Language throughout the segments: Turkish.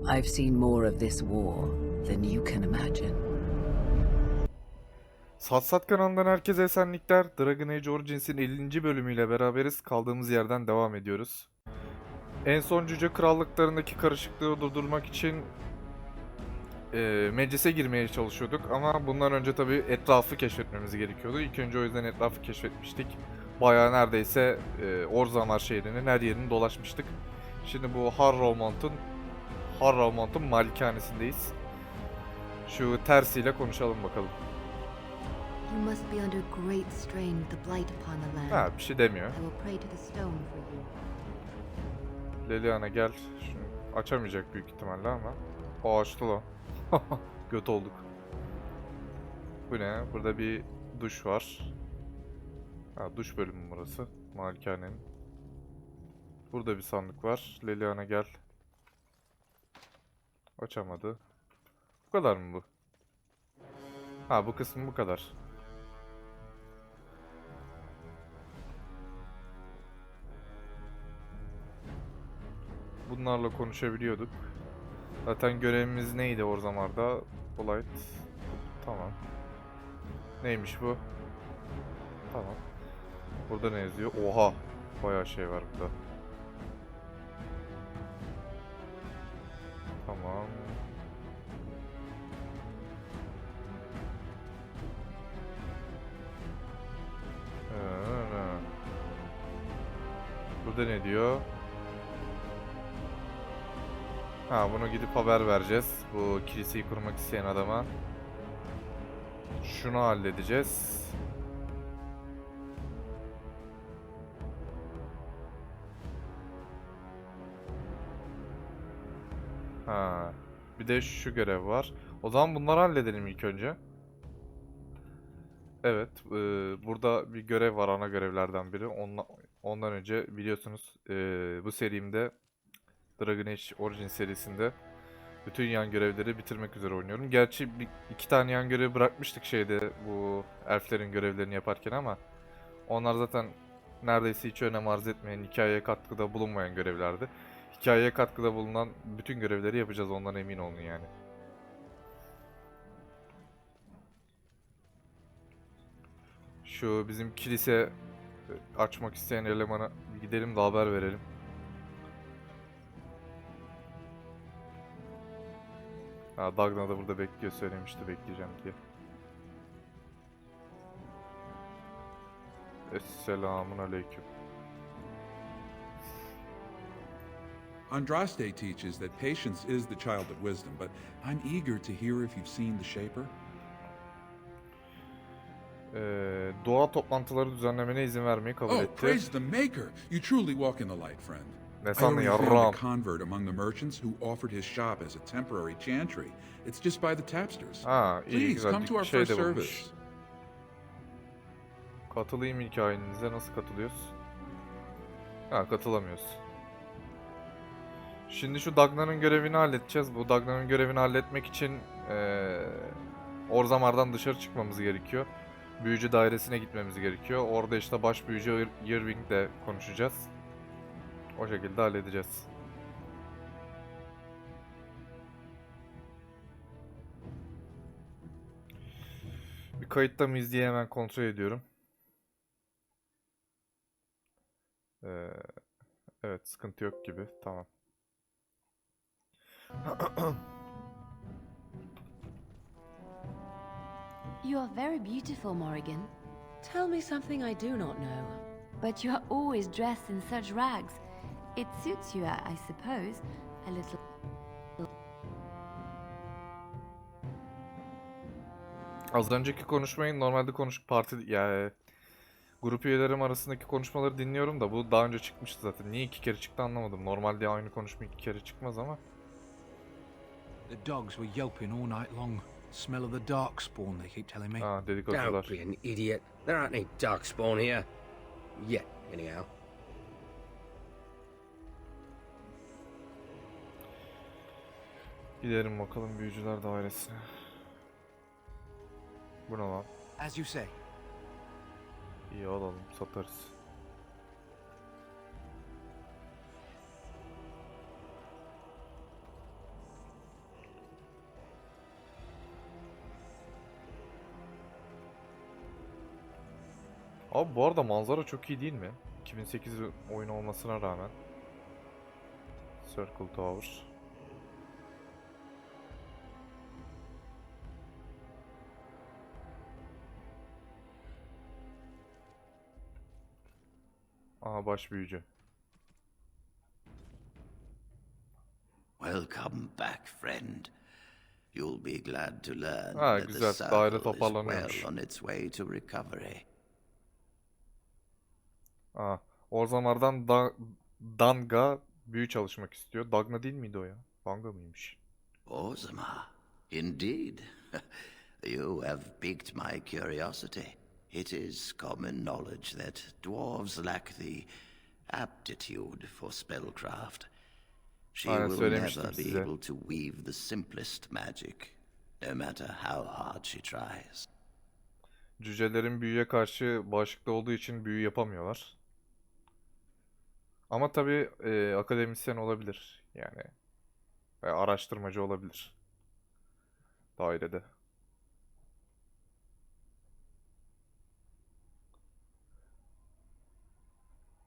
I've seen more of this war than you can imagine. Sat kanalından herkese esenlikler. Dragon Age Origins'in 50. bölümüyle beraberiz. Kaldığımız yerden devam ediyoruz. En son Cüce krallıklarındaki karışıklığı durdurmak için meclise girmeye çalışıyorduk. Ama bundan önce tabii etrafı keşfetmemiz gerekiyordu. İlk önce o yüzden etrafı keşfetmiştik. Bayağı neredeyse Orzammar şehrinin her yerini dolaşmıştık. Şimdi bu Harrowmont'un malikanesindeyiz. Şu tersiyle konuşalım bakalım. You must be under great strain with the blight upon the land. Ha, bir şey demiyor. I will pray to the stone for you. Leliana gel. Şunu açamayacak büyük ihtimalle ama. O açtı lan. Göt olduk. Bu ne? Burada bir duş var. Ha, duş bölümü burası. Malikanenin. Burada bir sandık var. Leliana gel. Açamadı. Bu kadar mı bu? Ha, bu kısmı bu kadar. Bunlarla konuşabiliyorduk. Zaten görevimiz neydi o zamanlarda? Polite. Tamam. Neymiş bu? Tamam. Burada ne yazıyor? Oha! Bayağı şey var burada. Tamam. Burada ne diyor? Ha, bunu gidip haber vereceğiz. Bu kiliseyi kurmak isteyen adama. Şunu halledeceğiz. Ha, bir de şu görev var. O zaman bunları halledelim ilk önce. Evet, burada bir görev var, ana görevlerden biri. Ondan önce biliyorsunuz bu serimde Dragon Age Origins serisinde bütün yan görevleri bitirmek üzere oynuyorum. Gerçi iki tane yan görevi bırakmıştık şeyde bu elflerin görevlerini yaparken ama onlar zaten neredeyse hiç önem arz etmeyen, hikayeye katkıda bulunmayan görevlerdi. Hikayeye katkıda bulunan bütün görevleri yapacağız, ondan emin olun yani. Şu bizim kilise açmak isteyen elemana bir gidelim de haber verelim. Ha, Dagna da burada bekliyor, söylemişti bekleyeceğim diye. Esselamun aleyküm. Andraste teaches that patience is the child of wisdom, but I'm eager to hear if you've seen the Shaper. Doğa toplantıları düzenlemene izin vermeyi kabul Oh, etti. praise the Maker! You truly walk in the light, friend. Ne I sandın already ya, found Ram? a convert among the merchants who offered his shop as a temporary chantry. It's just by the tapsters. Ha, iyi Please güzel come to our bir şey first de bulmuş. service. Katılayım hikayenize, nasıl katılıyoruz? Ha, katılamıyoruz. Şimdi şu Dagna'nın görevini halledeceğiz. Bu Dagna'nın görevini halletmek için Orzammar'dan dışarı çıkmamız gerekiyor. Büyücü dairesine gitmemiz gerekiyor. Orada işte baş büyücü Irving'le konuşacağız. O şekilde halledeceğiz. Bir kayıtta mıyız diye hemen kontrol ediyorum. Evet, sıkıntı yok gibi. Tamam. You are very beautiful, Morrigan. Tell me something I do not know. But you are always dressed in such rags. It suits you, I suppose, a little. Az önceki konuşmayı normalde grup üyelerim arasındaki konuşmaları dinliyorum da bu daha önce çıkmıştı zaten. Niye iki kere çıktı anlamadım. Normalde aynı konuşma iki kere çıkmaz ama. The dogs were yelping all night long. Smell of the darkspawn, they keep telling me. Ha, dedikodular. Don't be an idiot. There aren't any darkspawn here. Yet, anyhow. Gidelim bakalım büyücüler dairesine. Bu ne lan? As you say. İyi, alalım, satarız. Abi bu arada manzara çok iyi değil mi? 2008 oyun olmasına rağmen. Circle Tower. Aha baş büyücü. Welcome back, friend. You'll be glad to learn Ha that the güzel, daire circle is toparlanıyormuş. well on its way to recovery. Aa, Orzamar'dan Danga büyü çalışmak istiyor. Dagna değil miydi o ya? Danga mıymış? Orzammar, indeed. You have piqued my curiosity. It is common knowledge that dwarves lack the aptitude for spellcraft. She Aynen, will söylemiştim never be size. able to weave the simplest magic, no matter how hard she tries. Cücelerin büyüye karşı bağışıklı olduğu için büyü yapamıyorlar. Ama tabii akademisyen olabilir. Yani araştırmacı olabilir. Dairede.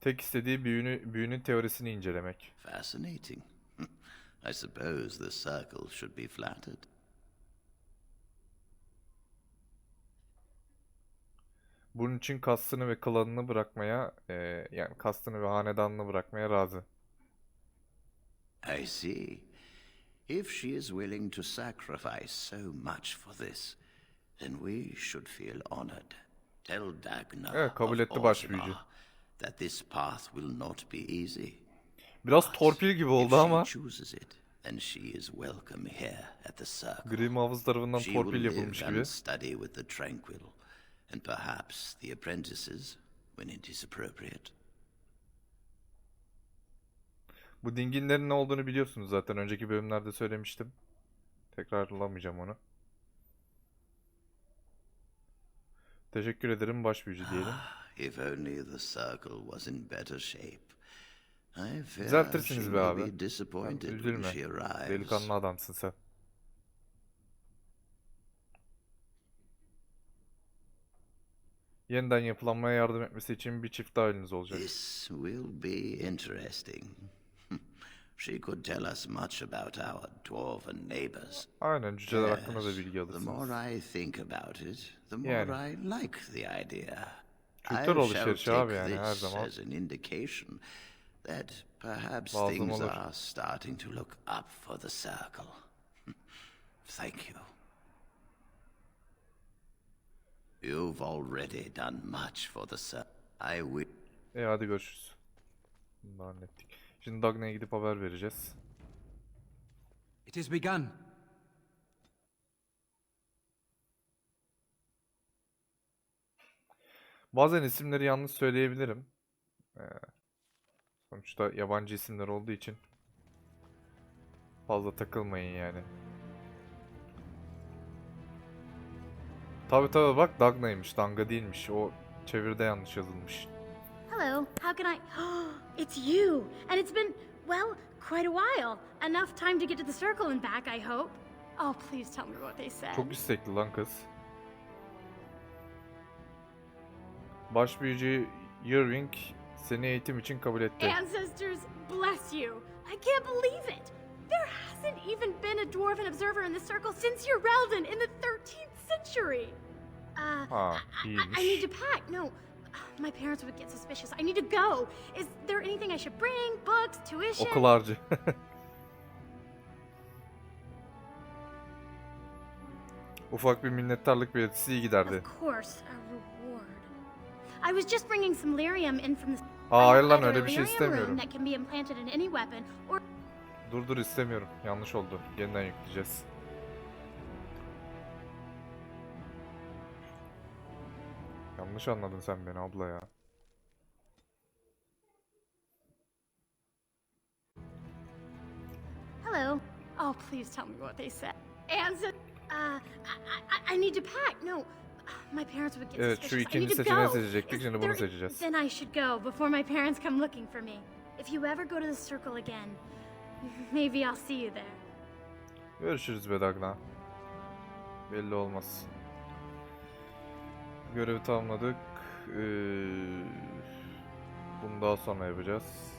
Tek istediği büyünün teorisini incelemek. Fascinating. I suppose the circle should be flattered. Bunun için kastını ve klanını bırakmaya, yani kastını ve hanedanını bırakmaya razı. I see. If she is willing to sacrifice so much for this, then we should feel honored. Tell Dagna Evet, kabul of etti baş büyücü. Orzammar that this path will not be easy. Biraz torpil gibi oldu If ama she chooses it, then she is welcome here at the circle. Grim Havuz tarafından She torpil will yapılmış live gibi. and study with the tranquil, and perhaps the apprentices when it is appropriate. Bu dinginlerin ne olduğunu biliyorsunuz zaten. Önceki bölümlerde söylemiştim. Tekrarlamayacağım onu. Teşekkür ederim baş büyücü diyelim. If only the circle was in better shape. I fear Düzeltirsiniz she be may abi. be disappointed when Üzülme. she arrives. Delikanlı adamsın sen. Yeniden yapılanmaya yardım etmesi için bir çift daha eliniz olacak. This will be interesting. She could tell us much about our dwarven neighbors. Aynen, cüceler hakkında da bilgi The alırsınız. more I think about it, the more Yani. I like the idea. Kültür I alışverişi shall abi take yani her this zaman. as an indication that perhaps Lazım things olur. are starting to look up for the circle. Thank you. You've already done much for the circle. I will. Hadi görüşürüz. Bunu da hallettik. Şimdi Dagna'ya gidip haber vereceğiz. It is begun. Bazen isimleri yanlış söyleyebilirim. Sonuçta yabancı isimler olduğu için fazla takılmayın yani. Tabi bak Dagna'ymış, Danga değilmiş. O çeviride yanlış yazılmış. Hello, how can I... It's you! And it's been, well, quite a while. Enough time to get to the circle and back, I hope. Oh, please tell me what they said. Çok istekli lan kız. Baş büyücü Irving seni eğitim için kabul etti. Ancestors, bless you. I can't believe it. There hasn't even been a dwarven observer in the circle since your Relden in the 13th century. Ha, iyiymiş. I need to pack. No, my parents would get suspicious. I need to go. Is there anything I should bring? Books, tuition? Okul harcı. Ufak bir minnettarlık belirtisi iyi giderdi. Of course, a reward. I was just bringing some lyrium in from the... Hayır I lan, have öyle either bir a şey lyrium istemiyorum. rune that can be implanted in any weapon, or Dur istemiyorum. Yanlış oldu. Yeniden yükleyeceğiz. Yanlış anladın sen beni abla ya. hello. Oh, please tell me what they said. I need to pack. No, my parents would get Evet, şu suspicious. I ikinci need to seçeneği go. seçecektik. Is Şimdi bunu there- seçeceğiz. Then I should go before my parents come looking for me. If you ever go to the circle again, maybe I'll see you there. Görüşürüz be Dagna. Belli olmaz. Görevi tamamladık. Bunu daha sonra yapacağız.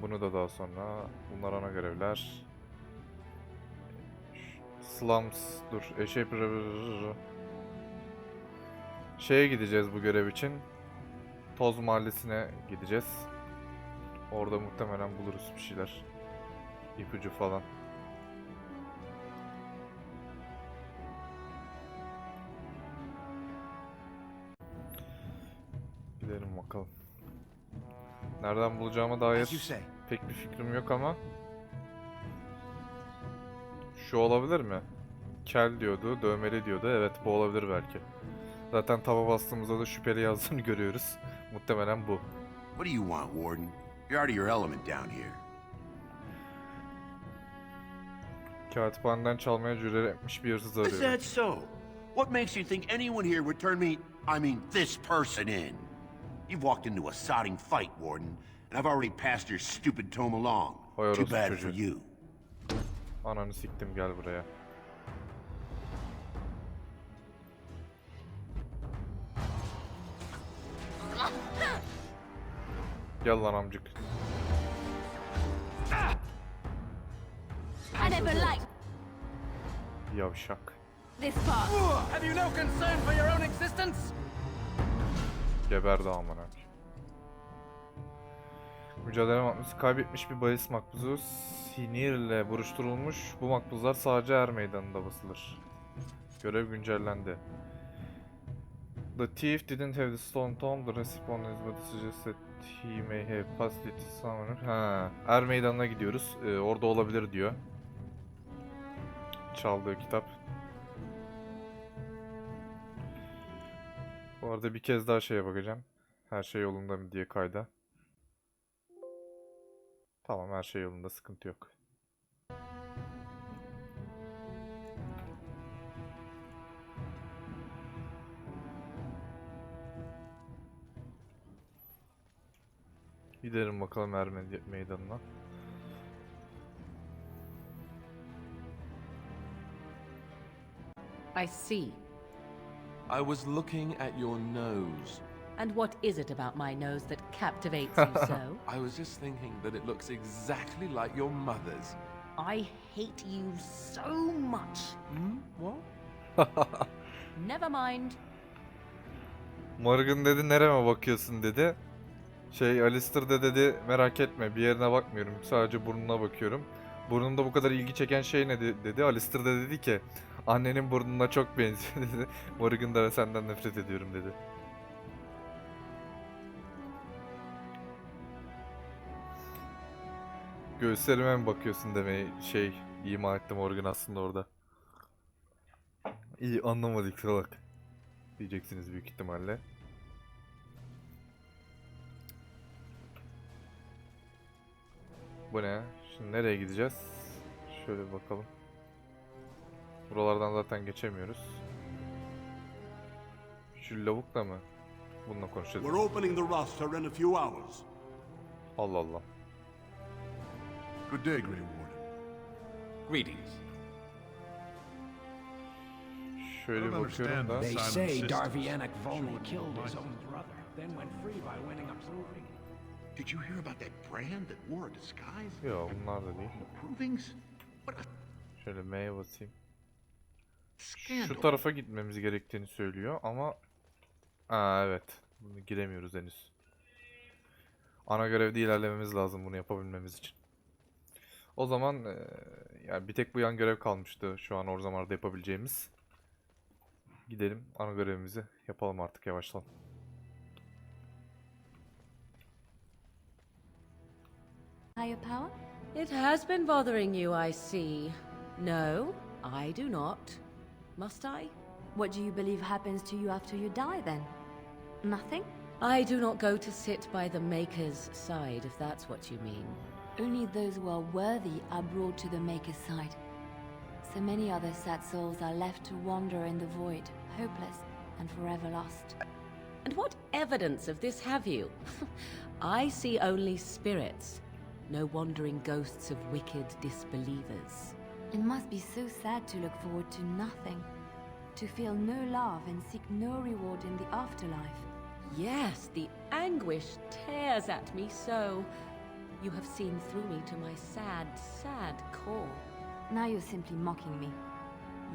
Bunu da daha sonra. Bunlar ana görevler. Slums, dur. Şeye gideceğiz bu görev için. Toz Mahallesi'ne gideceğiz. Orada muhtemelen buluruz bir şeyler. İpucu falan. Gidelim bakalım. Nereden bulacağıma dair pek bir fikrim yok ama. Şu olabilir mi? Kel diyordu, dövmeli diyordu. Evet, bu olabilir belki. Zaten tava bastığımızda da şüpheli yazdığını görüyoruz. Muhtemelen bu. What do you want, Warden? You're out of your element down here. Kağıthaneden çalmaya cüret etmiş bir hırsız Is arıyor. that so? What makes you think anyone here would turn me, I mean this person in? You've walked into a sodding fight, Warden, and I've already passed your stupid tome along. Vay Too orospu bad çocuğu. for you. Ananı siktim, gel buraya. Gel lan amcık. I never liked Yavşak. this part. Have you no concern for your own existence? Geberdi aman abi. Mücadele makbuzu kaybetmiş bir bahis makbuzu sinirle buruşturulmuş. Bu makbuzlar sadece er meydanında basılır. Görev güncellendi. The thief didn't have the stone tome. The recipient is but suggested he may have passed it somewhere. Ha, er meydanına gidiyoruz. Orada olabilir diyor. Çaldığı kitap. Bu arada bir kez daha şeye bakacağım. Her şey yolunda mı diye kayda. Tamam, her şey yolunda, sıkıntı yok. Gidelim bakalım er meydanına. I see. I was looking at your nose. And what is it about my nose that captivates you so? I was just thinking that it looks exactly like your mother's. I hate you so much. What? Never mind. Morgan dedi, nereme bakıyorsun dedi. Alistair de dedi, merak etme bir yerine bakmıyorum, sadece burnuna bakıyorum. Burnumda bu kadar ilgi çeken şey ne dedi. Alistair de dedi ki annenin burnuna çok benziyor dedi. Morgan da senden nefret ediyorum dedi. Göğüslerime mi bakıyorsun demeyi ima ettim Morgan aslında orada. İyi anlamadık salak diyeceksiniz büyük ihtimalle. Bu ne? Şimdi nereye gideceğiz? Şöyle bir bakalım. Buralardan zaten geçemiyoruz. Şu lavukla mı? Bununla konuşacağız. We're opening the roster in a few hours. Allah Allah. Good day, Grey Warden. Greetings. Şöyle bakıyorum da. They say Darvianic Volney killed his own brother, then went free by winning a proving. Did you hear about that brand that wore a disguise? Yok, bunlar da değil. Provings? What a Şöyle M'ye basayım. scandal. Şu tarafa gitmemiz gerektiğini söylüyor ama... evet. Bunu giremiyoruz henüz. Ana görevde ilerlememiz lazım bunu yapabilmemiz için. O zaman yani bir tek bu yan görev kalmıştı şu an Orzamar'da yapabileceğimiz. Gidelim ana görevimizi yapalım artık yavaştan. Higher power? It has been bothering you, I see. No, I do not. Must I? What do you believe happens to you after you die then? Nothing? I do not go to sit by the Maker's side, if that's what you mean. Only those who are worthy are brought to the Maker's side. So many other sad souls are left to wander in the void, hopeless and forever lost. And what evidence of this have you? I see only spirits, no wandering ghosts of wicked disbelievers. It must be so sad to look forward to nothing. To feel no love and seek no reward in the afterlife. Yes, the anguish tears at me so. You have seen through me to my sad, sad core. Now you're simply mocking me.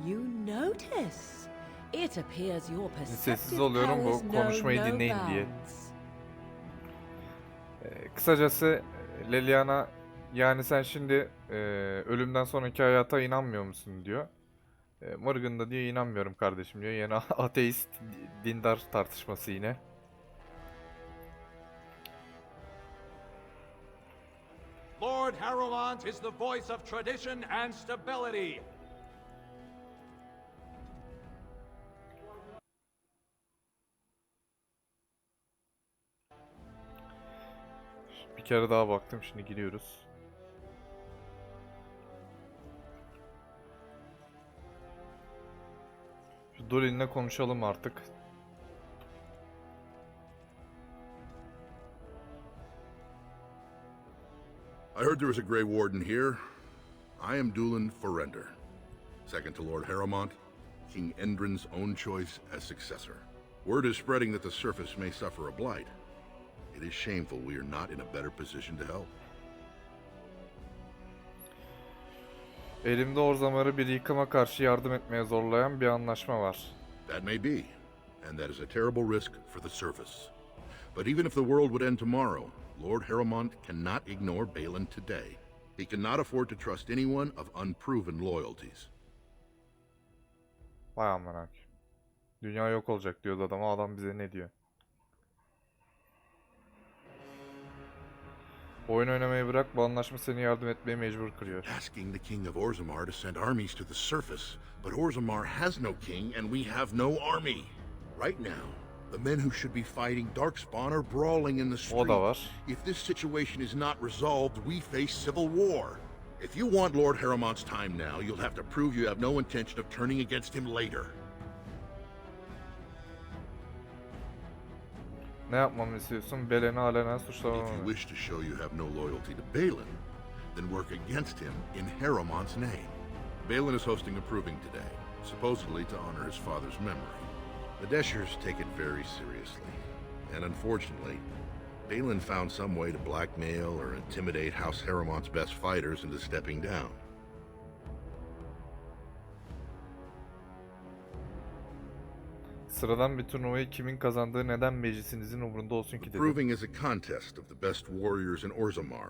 You notice. It appears your Sessiz perceptive oluyorum powers bu know konuşmayı no dinleyin diye. bounds. Kısacası Leliana, yani sen şimdi ölümden sonraki hayata inanmıyor musun diyor. Morgan da diyor inanmıyorum kardeşim diyor. Yine ateist dindar tartışması yine. Lord Harrowmont is the voice of tradition and stability. Bir kere daha baktım, şimdi gidiyoruz. Şu Dolin'le konuşalım artık. I heard there was a Grey Warden here. I am Dulin Forrender, second to Lord Harrowmont, King Endrin's own choice as successor. Word is spreading that the surface may suffer a blight. It is shameful we are not in a better position to help. Elimde Orzamar'ı bir yıkıma karşı yardım etmeye zorlayan bir anlaşma var. That may be, and that is a terrible risk for the surface. But even if the world would end tomorrow, Lord Harrowmont cannot ignore BEÄN today. He cannot afford to trust anyone of unproven loyalties. Vay amına. Dünya yok olacak diyordu adama, adam bize ne diyor? Oyun oynamayı bırak, bu anlaşma seni yardım etmeye mecbur kılıyor. Asking the King of Orzammar to send armies to the surface, but Orzammar has no king and we have no army. Right now, the men who should be fighting Darkspawn are brawling in the street. O da var. If this situation is not resolved, we face civil war. If you want Lord Harrowmont's time now, you'll have to prove you have no intention of turning against him later. Ne yapmamı istiyorsun? BEÄN'i alenen suçlamamı. If you wish to show you have no loyalty to BEÄN, then work against him in Harrowmont's name. BEÄN is hosting a proving today, supposedly to honor his father's memory. The Deshers take it very seriously, and unfortunately, BEÄN found some way to blackmail or intimidate House Harrowmont's best fighters into stepping down. Sıradan bir turnuvayı kimin kazandığı neden meclisinizin umurunda olsun ki The dedi. proving is a contest of the best warriors in Orzammar.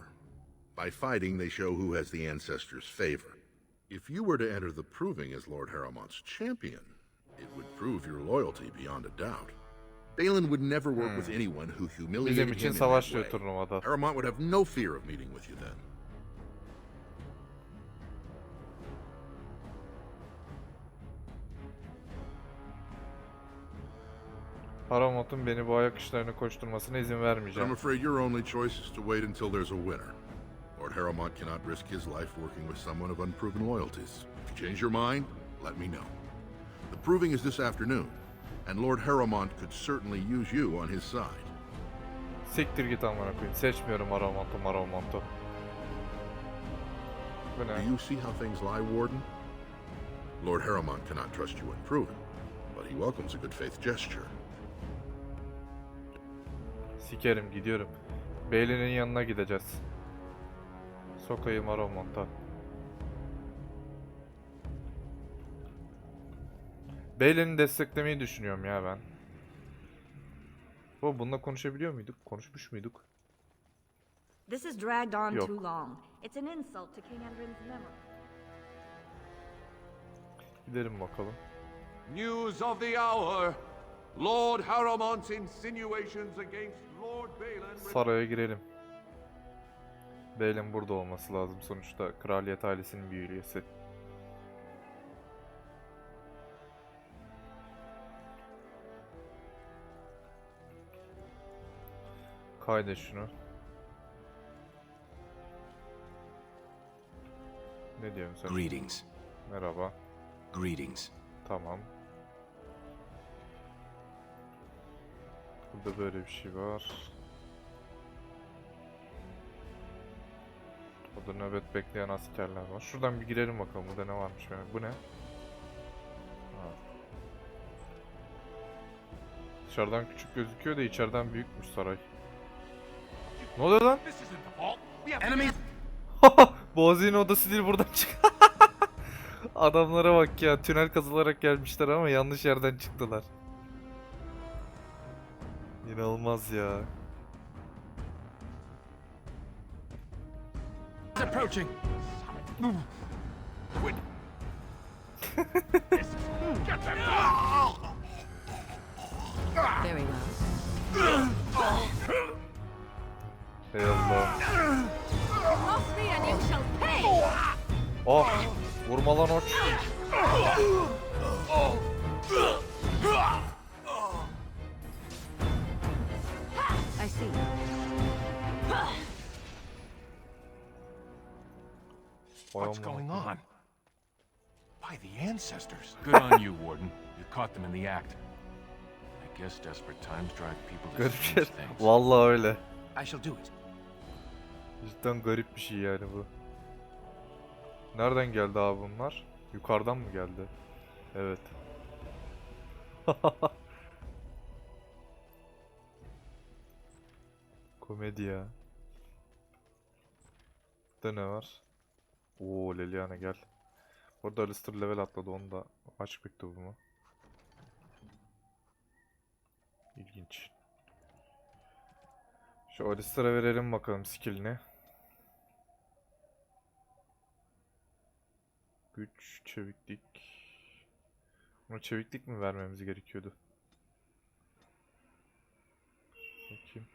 By fighting, they show who has the ancestors' favor. If you were to enter the proving as Lord Harrowmont's champion, it would prove your loyalty beyond a doubt. BEÄN would never work with anyone who humiliated Bizim him için in savaş that diyor way. turnuvada. Harrowmont would have no fear of meeting with you then. Paramount'un beni bu ayak işlerine koşturmasına izin I'm vermeyeceğim. afraid your only choice is to wait until there's a winner. Lord Harrowmont cannot risk his life working with someone of unproven loyalties. If you change your mind, let me know. The proving is this afternoon, and Lord Harrowmont could certainly use you on his side. Siktir git amına koyayım. Seçmiyorum Paramount'u. Bu Do ne? you see how things lie, Warden? Lord Harrowmont cannot trust you unproven, but he welcomes a good faith gesture. Sikerim, gidiyorum. BEÄN'in yanına gideceğiz. Sokayım Paramount'a. BEÄN'i desteklemeyi düşünüyorum ya ben. Bununla konuşabiliyor muyduk? Konuşmuş muyduk? This has dragged on Yok. too long. It's an insult to King Endrin's memory. Gidelim bakalım. News of the hour. Lord Harrowmont's insinuations against Lord BEÄN. Saraya girelim. BEÄN'in burada olması lazım sonuçta. Kraliyet ailesinin bir üyesi. Kaydet şunu. Ne diyorsun sen? Greetings. Merhaba. Greetings. Tamam. Burada böyle bir şey var. Burada nöbet bekleyen askerler var. Şuradan bir girelim bakalım. Burada ne varmış yani. Bu ne? Ha. Dışarıdan küçük gözüküyor da içeriden büyükmüş saray. Ne oluyor lan? Boğazı'nın odası değil, buradan çık. Adamlara bak ya, tünel kazılarak gelmişler ama yanlış yerden çıktılar. İnanılmaz ya. Approaching. Very well. Hey Allah. Cross me and you shall pay! Oh, vurma lan oç. I see. What's going on? By the ancestors. Good on you, Warden. You caught them in the act. I guess desperate times drive people to Garip strange şey. things. Vallahi öyle. I shall do it. Cidden garip bir şey yani bu. Nereden geldi abi bunlar? Yukarıdan mı geldi? Evet. Komedi ya. Burada ne var? Oo, Leliana gel. Burada Alistair level atladı, onu da aç mektubumu. İlginç. Şu Alistair'a verelim bakalım skill'ini. Güç, çeviklik. Buna çeviklik mi vermemiz gerekiyordu? Bakayım.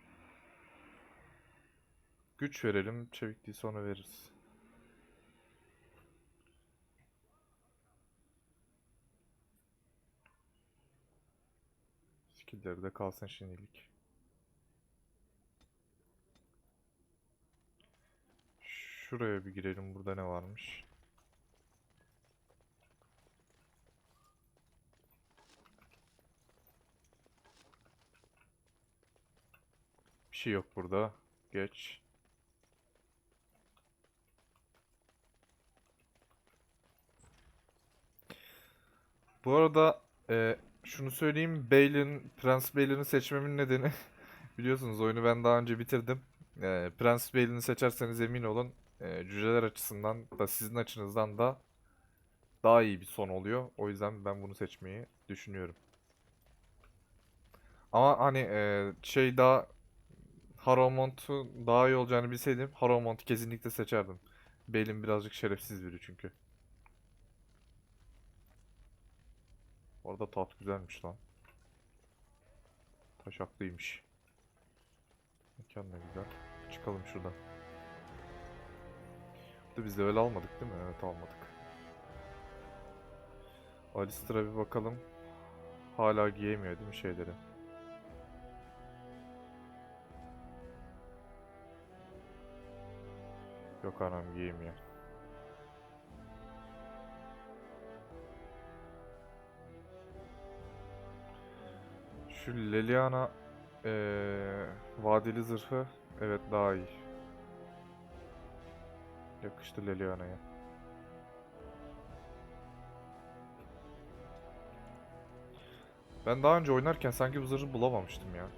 Güç verelim, çevikliği sonra veririz. Skill'leri de kalsın şimdilik. Şuraya bir girelim, burada ne varmış? Bir şey yok burada. Geç. Bu arada şunu söyleyeyim, Prens Baelin'i seçmemin nedeni biliyorsunuz oyunu ben daha önce bitirdim. Prens Baelin'i seçerseniz emin olun cüceler açısından da sizin açınızdan da daha iyi bir son oluyor. O yüzden ben bunu seçmeyi düşünüyorum. Ama hani daha Harrowmont'u daha iyi olacağını bilseydim Harrowmont'u kesinlikle seçerdim. Baelin birazcık şerefsiz biri çünkü. Orada taht güzelmiş lan. Taşaklıymış. Mekan da güzel. Çıkalım şuradan. Burada biz level almadık değil mi? Evet, almadık. Alistair'a bir bakalım. Hala giyemiyor değil mi şeyleri? Yok anam, giyemiyor. Şu Leliana vadeli zırhı evet daha iyi. Yakıştı Leliana'ya. Ben daha önce oynarken sanki bu zırhı bulamamıştım ya.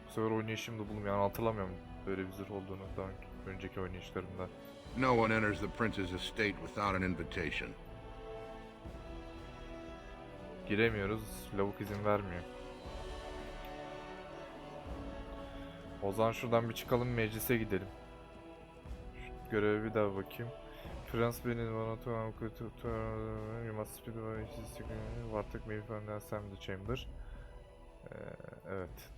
Bu sefer oynayışımda buldum, yani hatırlamıyorum böyle bir zırh olduğunu daha önceki oynayışlarımda. No one enters the prince's estate without an invitation. Giremiyoruz, lavuk izin vermiyor. O zaman şuradan bir çıkalım, meclise gidelim. Şu göreve bir daha bakayım. Prens benim you must speed artık maybe from the assembly chamber. Evet.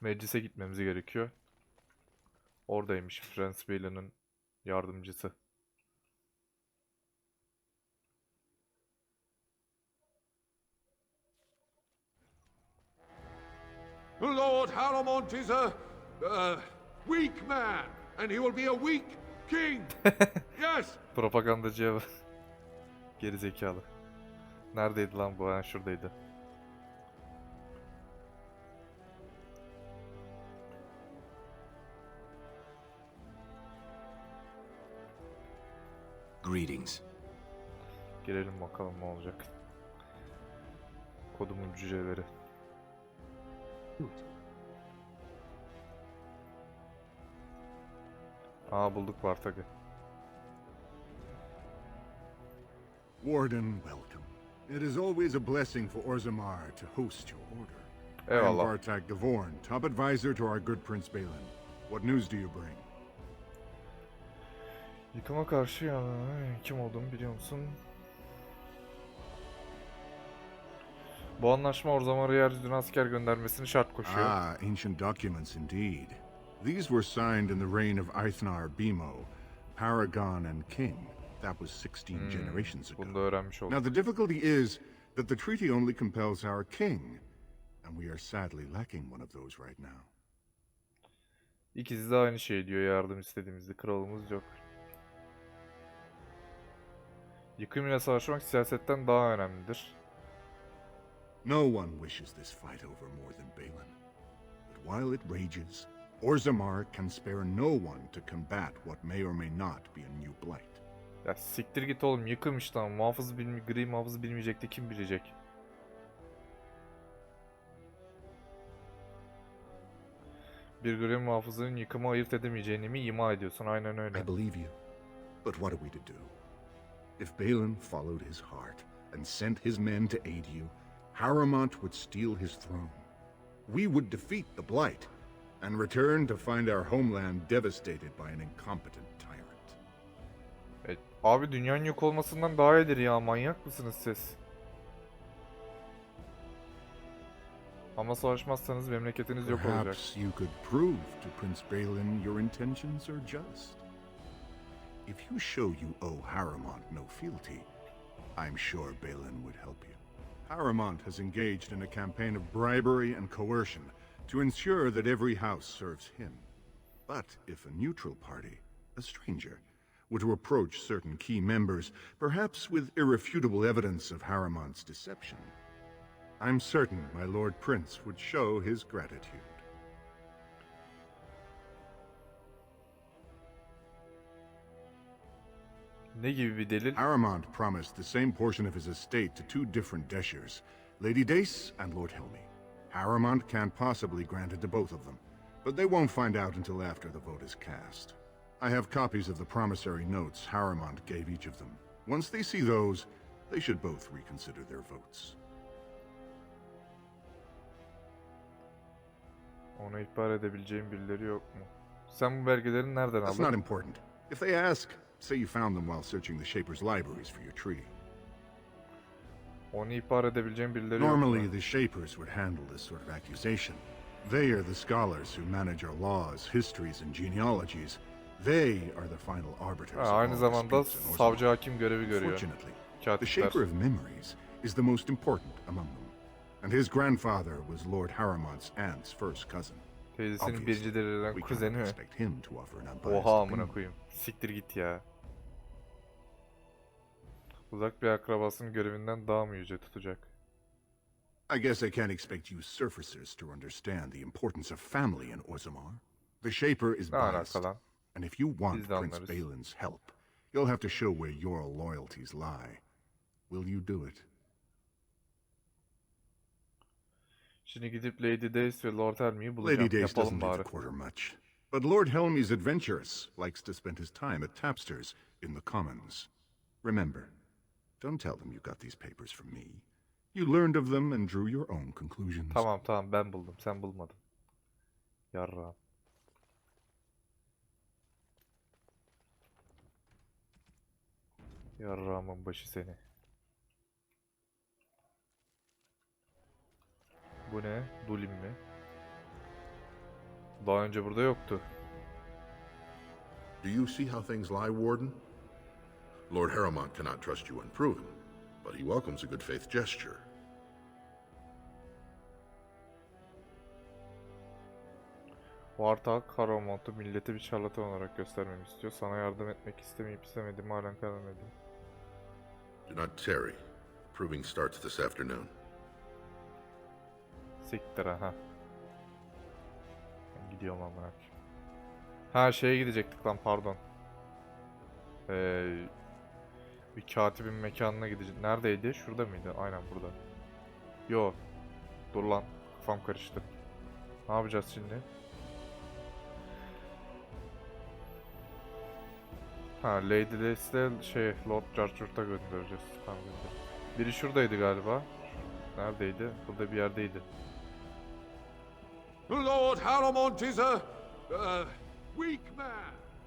Meclise gitmemiz gerekiyor. Oradaymış Prens Baelin'in yardımcısı. Lord Harrowmont is a weak man, and he will be a weak king. Yes. Propagandacıya bak. Geri zekalı. Neredeydi lan bu? Ha, şuradaydı. Greetings. Girelim bakalım ne olacak. Kodumun cüceleri. Aa, bulduk Bartak'ı. Warden, welcome. It is always a blessing for Orzammar to host your order. I am Eyvallah. Bartak Gavorn, top advisor to our good Prince Balin. What news do you bring? Yıkıma karşı kim olduğumu biliyor musun? Bu anlaşma Orzammar'a yeryüzüne asker göndermesini şart koşuyor. Ah, ancient documents indeed. These were signed in the reign of Eithnar Bimo, Paragon and King. That was 16 generations ago. Bunu da öğrenmiş olduk. Now the difficulty is that the treaty only compels our king, and we are sadly lacking one of those right now. İkisi de aynı şey diyor, yardım istediğimizde. Kralımız yok. Yıkım ile savaşmak siyasetten daha önemlidir. No one wishes this fight over more than Balin. But while it rages, Orzammar can spare no one to combat what may or may not be a new blight. Ya siktir git oğlum, yıkım işte ama gri muhafız bilmeyecekti, kim bilecek? Bir gri muhafızın yıkımı ayırt edemeyeceğini mi ima ediyorsun? Aynen öyle. I believe you. But what are we to do? If Balin followed his heart and sent his men to aid you, Harrowmont would steal his throne. We would defeat the Blight and return to find our homeland devastated by an incompetent tyrant. Abi dünyanın yok olmasından daha iyidir ya, manyak mısınız siz? Ama savaşmazsanız memleketiniz yok olacak. Perhaps you could prove to Prince Balin your intentions are just. If you show you owe Harrowmont no fealty, I'm sure Balin would help you. Harrowmont has engaged in a campaign of bribery and coercion to ensure that every house serves him. But if a neutral party, a stranger, were to approach certain key members, perhaps with irrefutable evidence of Harrowmont's deception, I'm certain my Lord Prince would show his gratitude. Ne gibi bir delil? Harrowmont promised the same portion of his estate to two different Deshers, Lady Dace and Lord Helmy. Harrowmont can't possibly grant it to both of them, but they won't find out until after the vote is cast. I have copies of the promissory notes Harrowmont gave each of them. Once they see those, they should both reconsider their votes. Ona ihbar edebileceğim birileri yok mu? Sen bu belgeleri nereden That's aldın? not important. If they ask, say you found them while searching the Shaper's libraries for your treaty. Onu ihbar edebileceğim birileri yok Normally, mu? the Shapers would handle this sort of accusation. They are the scholars who manage our laws, histories, and genealogies. They are the final arbiters of Aynı all zamanda disputes in savcı Orzammar. hakim görevi görüyor. Fortunately, the Katipler. Shaper of Memories is the most important among them, and his grandfather was Lord Harrowmont's aunt's first cousin. Teyzesinin Obviously, birinci dereceden we kuzeni cannot mi? expect him to offer an unbiased Oha amına opinion. koyayım. Siktir git ya. Uzak bir akrabasının görevinden daha mı yüce tutacak? I guess I can't expect you surfacers to understand the importance of family in Orzammar. The Shaper is Ne biased, alaka lan? and if you want Biz de Prince anlarız. Balin's help, you'll have to show where your loyalties lie. Will you do it? Şimdi gidip Lady Dace ve Lord Helmy'yi bulacağım. Lady Dace Yapalım doesn't leave bari. the quarter much, but Lord Helmy's adventurous, likes to spend his time at Tapster's in the Commons. Remember, don't tell them you got these papers from me. You learned of them and drew your own conclusions. Tamam ben buldum, sen bulmadın. Yarrağım. Yarrağımın başı seni. Bu ne? Dulim mi? Daha önce burada yoktu. Do you see how things lie, Warden? Lord Harrowmont cannot trust you unproven, but he welcomes a good faith gesture. Vartak, Harrowmont'u millete bir şarlatan olarak göstermemi istiyor. Sana yardım etmek istemeyip istemediğimi halen karar verdim. Do not tarry. Proving starts this afternoon. Siktir ha. Ben gidiyorum amına. Ha şeye gidecektik lan, pardon. Bir katibin mekanına gideceğiz. Neredeydi? Şurada mıydı? Aynen burada. Yo. Dur lan. Kafam karıştı. Ne yapacağız şimdi? Ha, Lady Leslie Lord Jarjurt'a göndereceğiz. Tamam, gönder. Biri şuradaydı galiba. Neredeydi? Burada bir yerdeydi. Lord Haramont is a weak man,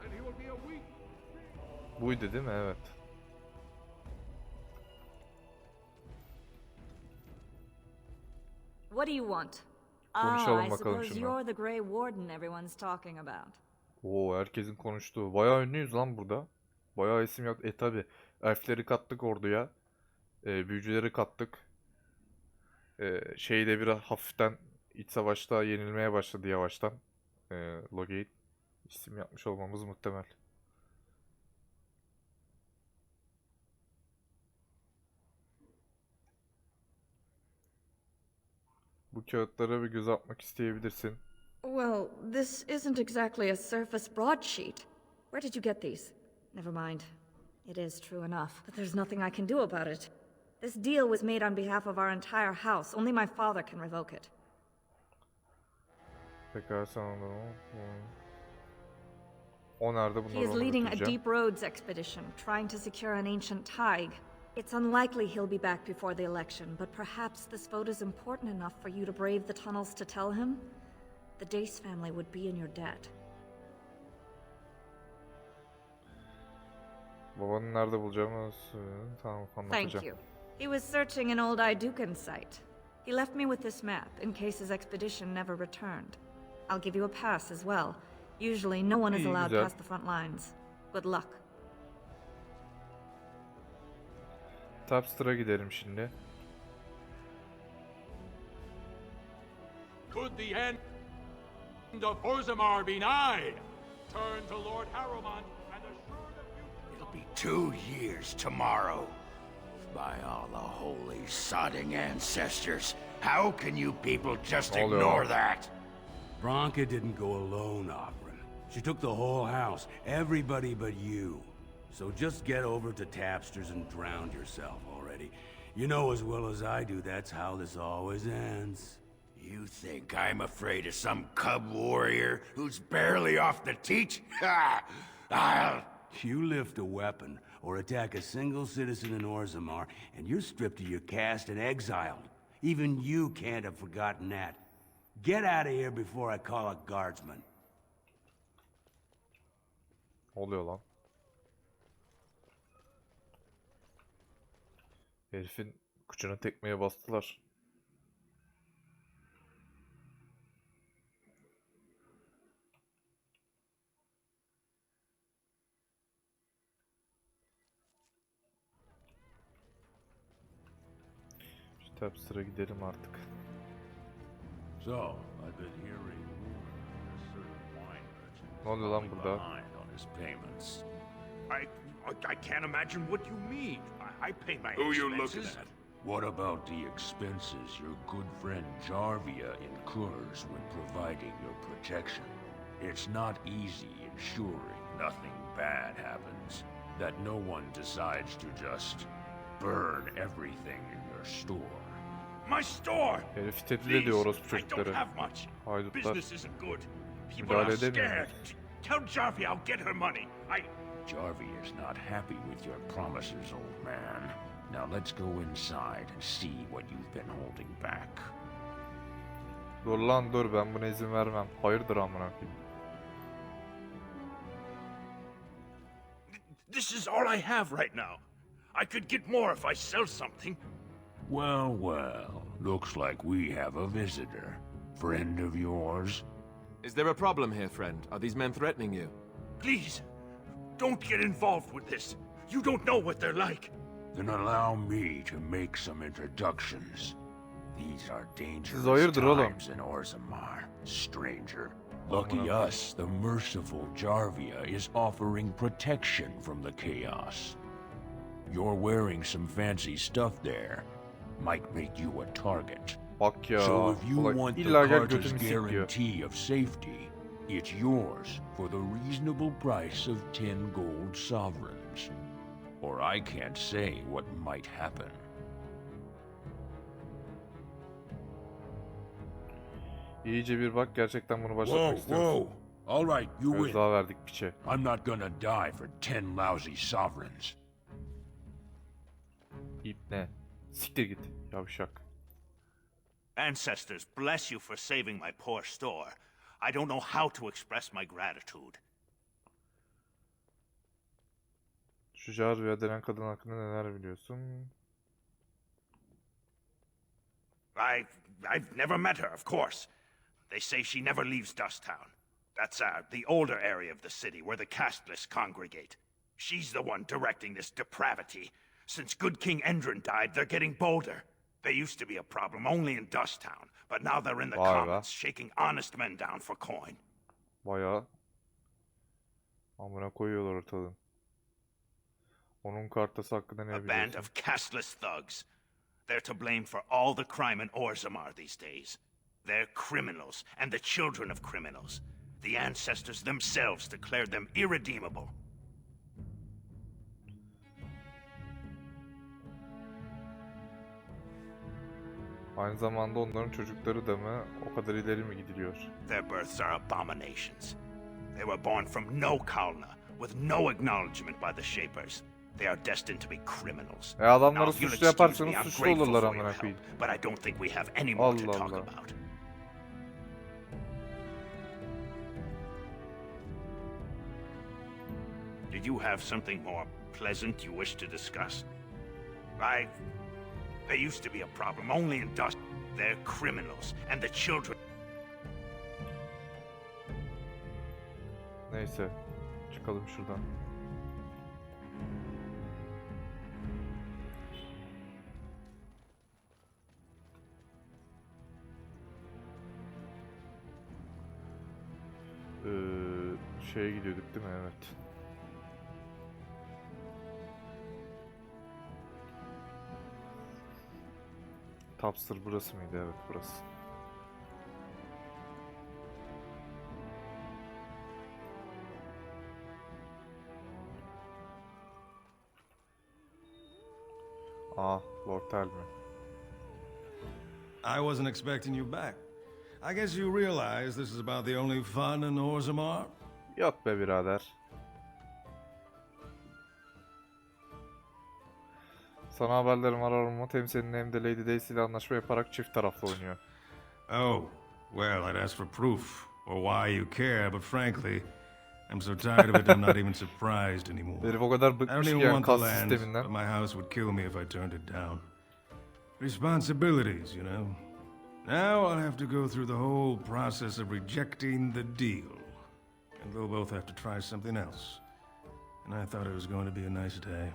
and he will be a weak. Buydu değil mi? Evet. What do you want? Konuşalım I bakalım suppose şundan. you're the Grey Warden everyone's talking about. Oo, herkesin konuştuğu. Bayağı ünlüyüz lan burada. Bayağı isim yok. Tabi. Elfleri kattık orduya. Büyücüleri kattık. Şeyde bir hafiften iç savaşta yenilmeye başladı yavaştan. Logate. İsim yapmış olmamız muhtemel. Bu kağıtlara bir göz atmak isteyebilirsin. Well, this isn't exactly a surface broadsheet. Where did you get these? Never mind. It is true enough, but there's nothing I can do about it. This deal was made on behalf of our entire house. Only my father can revoke it. Pekala, sen o nerede? Bunları He is ona leading a götüreceğim. deep roads expedition, trying to secure an ancient thaig. It's unlikely he'll be back before the election, but perhaps this vote is important enough for you to brave the tunnels to tell him? The Dace family would be in your debt. Babanı nerede bulacağımı tamam anlatacağım. Thank you. He was searching an old Idukan site. He left me with this map in case his expedition never returned. I'll give you a pass as well. Usually no one is İyi, allowed güzel. past the front lines. Good luck. Tapster'a gidelim şimdi. Could the end of Orzammar be nigh? Turn to Lord Haramont and assure the future. It'll be 2 years tomorrow. By all the holy sodding ancestors, how can you people just ignore that? Bronca didn't go alone, Oberyn. She took the whole house, everybody but you. So just get over to Tapster's and drown yourself already. You know as well as I do, that's how this always ends. You think I'm afraid of some cub warrior who's barely off the teat? Ha! I'll... You lift a weapon or attack a single citizen in Orzammar, and you're stripped of your caste and exiled. Even you can't have forgotten that. Get out of here before I call a guardsman. Oluyor lan. Herifin kıçına tekmeye bastılar. Şu Tapster'a gidelim artık. So, I've been hearing a certain wine merchant Ne oluyor lan burada? behind on his payments. I can't imagine what you mean. I pay my Who you expenses. looking at? What about the expenses your good friend Jarvia incurs when providing your protection? It's not easy ensuring nothing bad happens, that no one decides to just burn everything in your store. My store! Herif tehdit ediyor orospu I don't çocukları. have much. Haydutlar. Business isn't good. People müdahale are edemiyorlar. scared. Tell Jarvia I'll get her money. Jarvia is not happy with your promises, old man. Now let's go inside and see what you've been holding back. Dur lan dur, ben buna izin vermem. Hayırdır amına koyayım. This is all I have right now. I could get more if I sell something. Well, well, looks like we have a visitor. Friend of yours? Is there a problem here, friend? Are these men threatening you? Please, don't get involved with this. You don't know what they're like. Then allow me to make some introductions. These are dangerous hayırdır oğlum? times in Orzammar, stranger. Lucky us, the merciful Jarvia is offering protection from the chaos. You're wearing some fancy stuff there. Might make you a target. Bak ya. So if you Ulan want the illa gel Carter's götümü sik diyor. guarantee of safety, it's yours for the reasonable price of 10 gold sovereigns. or I can't say what might happen. İyice bir bak, gerçekten bunu başlatmak istiyoruz. Whoa! All right, you win. Daha verdik piçe. I'm not gonna die for 10 lousy sovereigns. İbne. Siktir git yavşak. Ancestors, bless you for saving my poor store. I don't know how to express my gratitude. Şu Jarvia denen kadın hakkında neler biliyorsun? I've never met her, of course. They say she never leaves Dusttown. That's the older area of the city where the casteless congregate. She's the one directing this depravity. Since good King Endrin died, they're getting bolder. They used to be a problem only in Dusttown, but now they're in the commons, shaking honest men down for coin. Bayağı amına koyuyorlar ortadan. Onun kartası hakkında ne biliyorsun? A band of casteless thugs. They're to blame for all the crime in Orzammar these days. They're criminals, and the children of criminals. The ancestors themselves declared them irredeemable. Aynı zamanda onların çocukları da mı? O kadar ileri mi gidiliyor? Their births are abominations. They were born from no Kalna, with no acknowledgement by the Shapers. They are destined to be criminals. Adamları suçlu yaparsanız suçlu olurlar amına koyayım. But I don't think we have any more to talk about. Did you have something more pleasant you wish to discuss? They used to be a problem only in Dust. They're criminals, and the children... Neyse, çıkalım şuradan. Şeye gidiyorduk değil mi? Evet. Tapster burası mıydı? Evet, burası. Lord Telmi. I wasn't expecting you back. I guess you realize this is about the only fun in Orzammar? Yok be birader. Sana haberlerim var Armut. Hem seninle hem de Lady Daisy ile anlaşma yaparak çift taraflı oynuyor. Oh, well, I'd ask for proof, or why you care, but frankly, I'm so tired of it I'm not even surprised anymore. Herif o kadar I don't bıkmış ki even yani want the kas land, sisteminden. but my house would kill me if I turned it down. Responsibilities, you know. Now I'll have to go through the whole process of rejecting the deal. And they'll both have to try something else. And I thought it was going to be a nice day.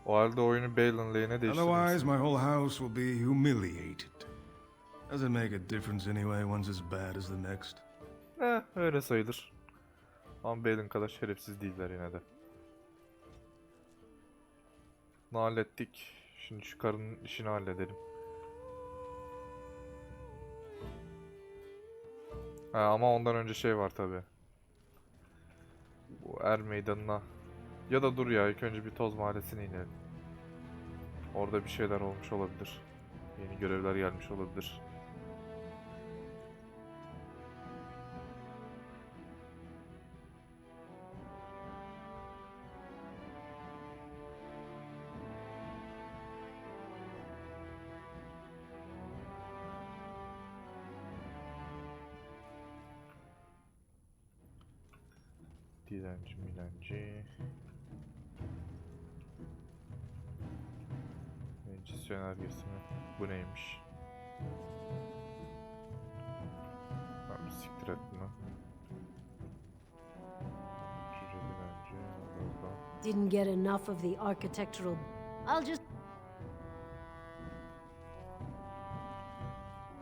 O halde oyunu BEÄN'le değiştiririz. Otherwise, my whole house will be humiliated. Does it make a difference anyway, one's as bad as the next? Öyle sayılır. Ama BEÄN kadar şerefsiz değiller yine de. Bunu hallettik. Şimdi şu karının işini halledelim. Ama ondan önce şey var tabi. Bu er meydanına. Ya da dur ya, ilk önce bir toz mahallesine inelim. Orada bir şeyler olmuş olabilir. Yeni görevler gelmiş olabilir. Dilenci milenci. Meclis yönergesi mi? Bu neymiş? Ben bir siktir et bunu. CÜCE dilenci. Didn't get enough of the architectural... I'll just...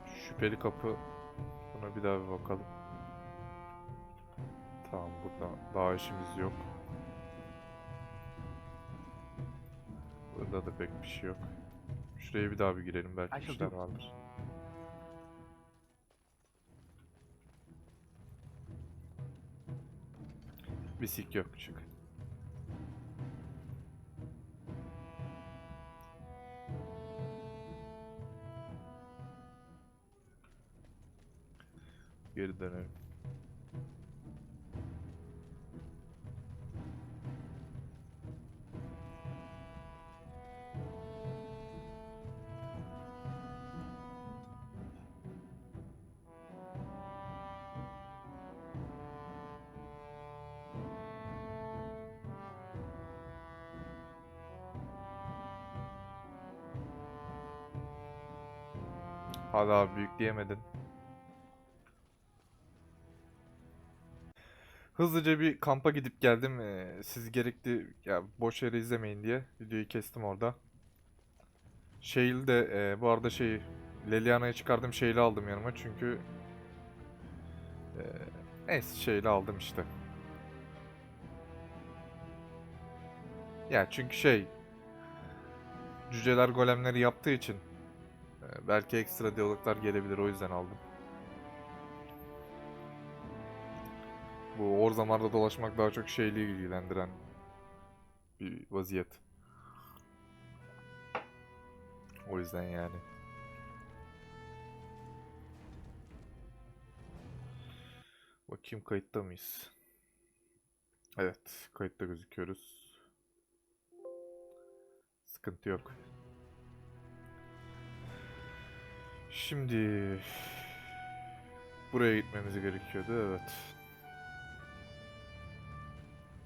Şüpheli kapı. Buna bir daha bir bakalım. Tamam, burada daha işimiz yok. Burada da pek bir şey yok. Şuraya bir daha bir girelim, belki işler vardır. Bir sik yok, çık. Geri dönelim. Hadi abi, yükleyemedin. Hızlıca bir kampa gidip geldim. Siz gerekli ya boş yere izlemeyin diye videoyu kestim orada. Şeyli de bu arada Leliana'yı çıkardım, Şeyli aldım yanıma çünkü neyse Şeyli aldım işte. Ya çünkü cüceler golemleri yaptığı için belki ekstra diyaloglar gelebilir, o yüzden aldım. Bu Orzamar'da dolaşmak daha çok Şeyli ilgilendiren bir vaziyet. O yüzden yani. Bakayım kayıtta mıyız? Evet, kayıtta gözüküyoruz. Sıkıntı yok. Şimdi buraya gitmemiz gerekiyordu, evet.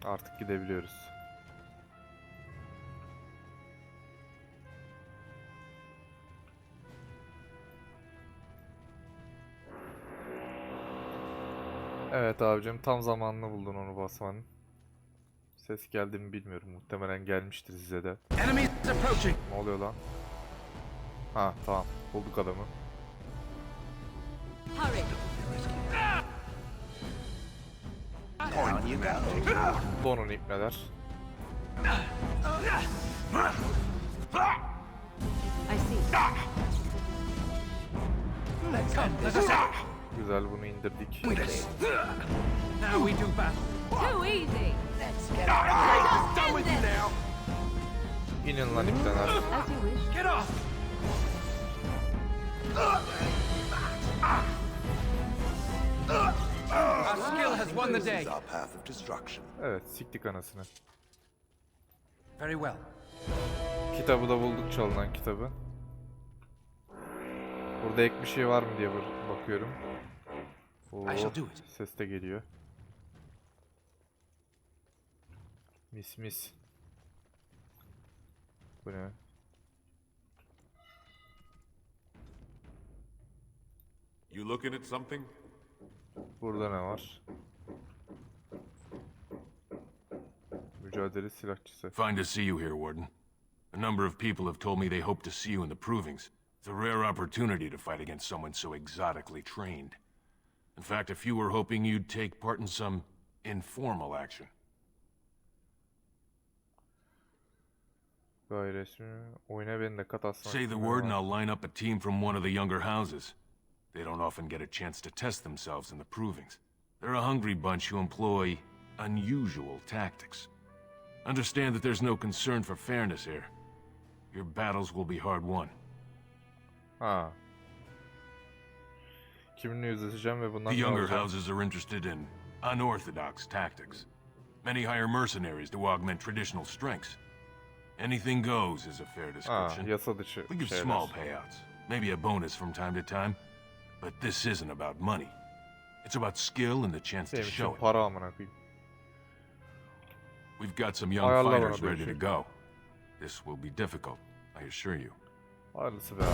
Artık gidebiliyoruz. Evet abicim, tam zamanını buldun onu basmanın. Ses geldi mi bilmiyorum. Muhtemelen gelmiştir size de. Ne oluyor lan? Ha tamam, bulduk adamı. Donun ipneler. Güzel, bunu indirdik. İnin lan ipneler. Evet, siktik anasını. Kitabı da bulduk, çalınan kitabı. Burada ek bir şey var mı diye bakıyorum. Oo, ses de geliyor. Mis mis. Bu ne? You looking at something? Burada ne var? Mücadele silahçısı. Fine to see you here, Warden. A number of people have told me they hope to see you in the provings. It's a rare opportunity to fight against someone so exotically trained. In fact, a few were hoping you'd take part in some informal action. Say the word and I'll line up a team from one of the younger houses. They don't often get a chance to test themselves in the provings. They're a hungry bunch who employ unusual tactics. Understand that there's no concern for fairness here. Your battles will be hard won. Ha. Kiminle yüzleşeceğim ve bundan The younger houses are interested in unorthodox tactics. Many hire mercenaries to augment traditional strengths. Anything goes is a fair description. Yasa dışı We give small payouts, maybe a bonus from time to time, but this isn't about money. It's about skill and the chance to show it. Para amına koyayım. We've got some young fighters ready to go. This will be difficult, I assure you. Hayırlısı be abi.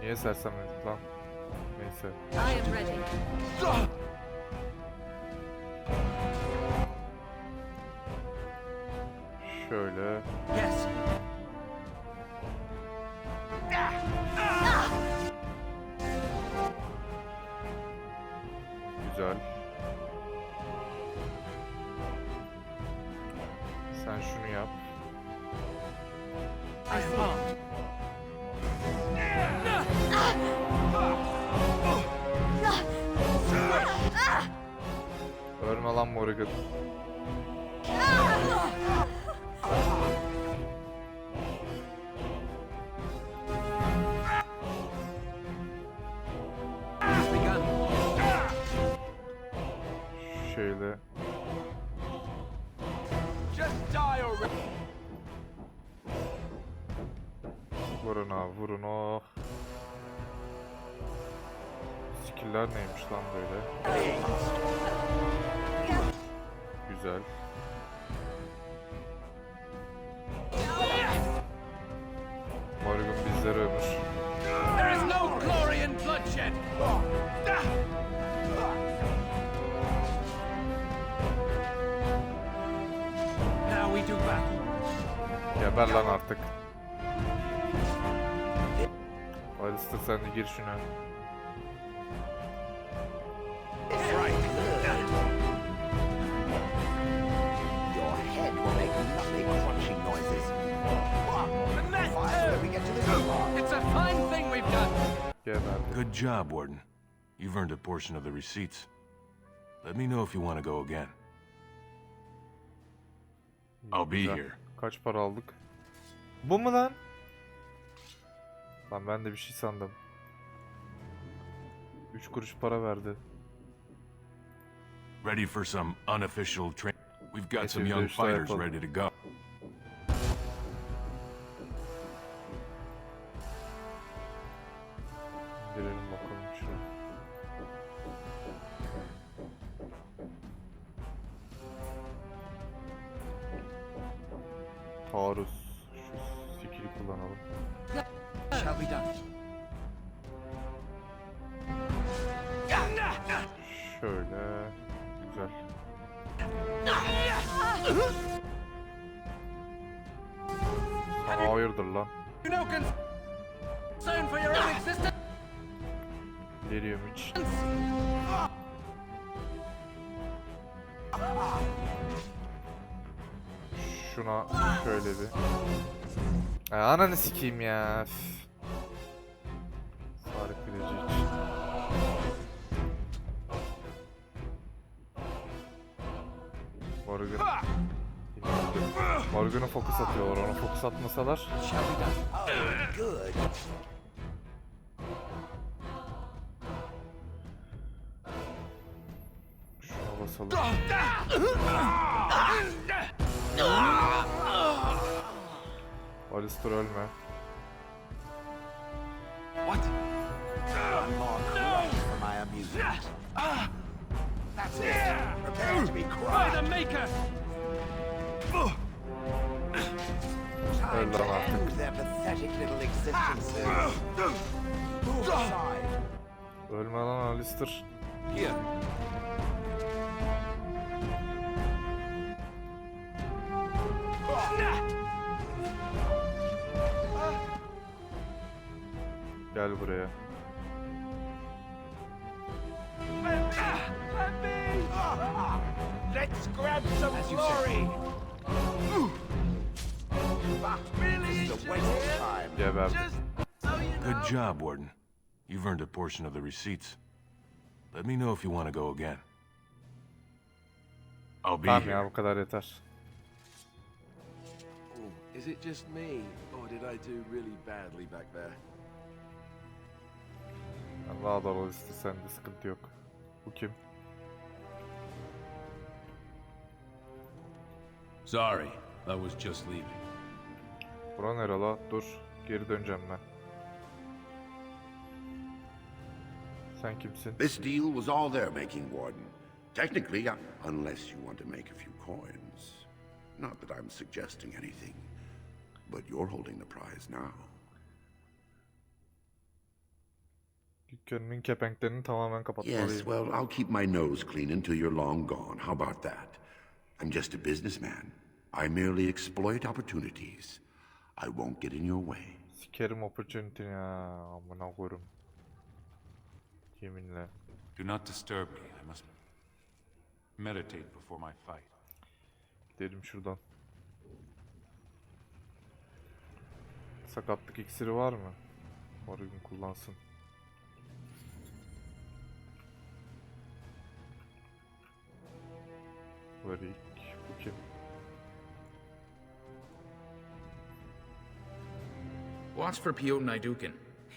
Niye sersemledik lan? Neyse. I am ready. Şöyle. Yes. Güzel. Sen şunu yap. Ölme lan Morgan. Şöyle. Vurun abi, vurun o. Skiller neymiş lan böyle? Güzel. Morgan bizleri ömür. There is no glory in bloodshed. Now we do battle. Geber lan artık. Alistair sen de gir şuna. Your head will make lovely crunching noises. Fire, we get to this part. It's a fine thing we've done. Geberdi. Good job, Warden. You've earned a portion of the receipts. Let me know if you want to go again. I'll be Güzel. here. Kaç para aldık? Bu mu lan? Lan ben de bir şey sandım. 3 kuruş para verdi. Ready for some unofficial training? We've got Neyse, some bir young dövüşler fighters yapalım. ready to go. Girelim bakalım şuraya. Taarruz. Şu skill'i kullanalım. Shall be done. Şöyle. Güzel. Sana hayırdır lan. You no concern for your own existence. Geliyorum hiç. Şuna şöyle bir. Ananı sikeyim ya. Üf. Sarık bileci hiç. Morgan. Morgan'a fokus atıyorlar. Ona fokus atmasalar. Good. Şuna basalım. Alistair ölme. What? One more crush for my amusement. That's it. Prepare to be By the crushed. Maker. Time to end their pathetic little existences. Move aside. Ölme lan Alistair. Here. Gel buraya. Let's grab some glory. This is a waste of time. Geberdi. Good job, Warden. You've earned a portion of the receipts. Let me know if you want to go again. I'll be Tamam ya here. bu kadar yeter. Is it just me, or did I do really badly back there? Daha da Alistair sende sıkıntı yok. Bu kim? Sorry, I was just leaving. Bura nere la? Dur. Geri döneceğim ben. Sen kimsin? This deal was all their making, Warden. Technically, unless you want to make a few coins. Not that I'm suggesting anything, but you're holding the prize now. Dükkanımın kepenklerini tamamen kapatmalıyım. Yes, well, I'll keep my nose clean until you're long gone. How about that? I'm just a businessman. I merely exploit opportunities. I won't get in your way. Sikerim opportunity ya. Amına koyayım. Yeminle. Do not disturb me. I must meditate before my fight. Gidelim şuradan. Sakatlık iksiri var mı? Morgan kullansın. Varik, bu kim? Watch for Piotr Naidukin.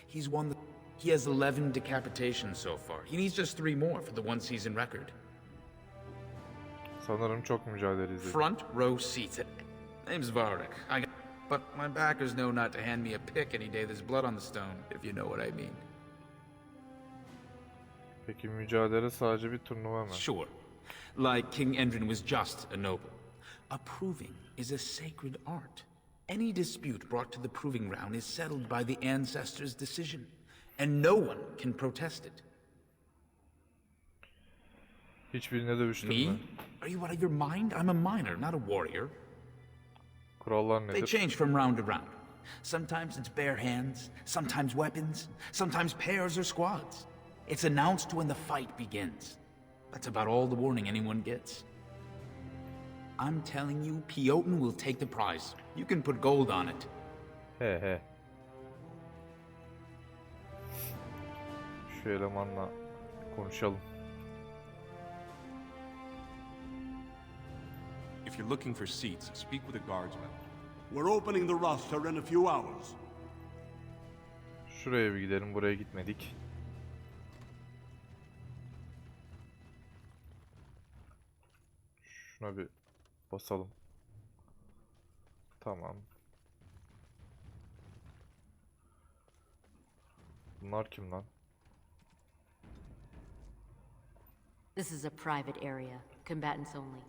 He's won the... He has 11 decapitations so far. He needs just 3 more for the one season record. Sanırım çok mücadele izledim. Front row seats. Name's Varek. But my backers know not to hand me a pick any day there's blood on the stone, if you know what I mean. Peki mücadele sadece bir turnuva mı? Sure. Like King Endrin was just a noble. A proving is a sacred art. Any dispute brought to the proving ground is settled by the ancestors' decision, and no one can protest it. Hiçbirine dövüştüm Me? ben. Are you out of your mind? I'm a miner, not a warrior. Kurallar They nedir? change from round to round. Sometimes it's bare hands, sometimes weapons, sometimes pairs or squads. It's announced when the fight begins. That's about all the warning anyone gets. I'm telling you, Piotr will take the prize. You can put gold on it. He he. Şu elemanla konuşalım. If you're looking for seats, speak with a guardsman. We're opening the roster in a few hours. Şuraya bir gidelim, buraya gitmedik. Şuna bir basalım. Tamam. Bunlar kim lan? This is a private area. Combatants only.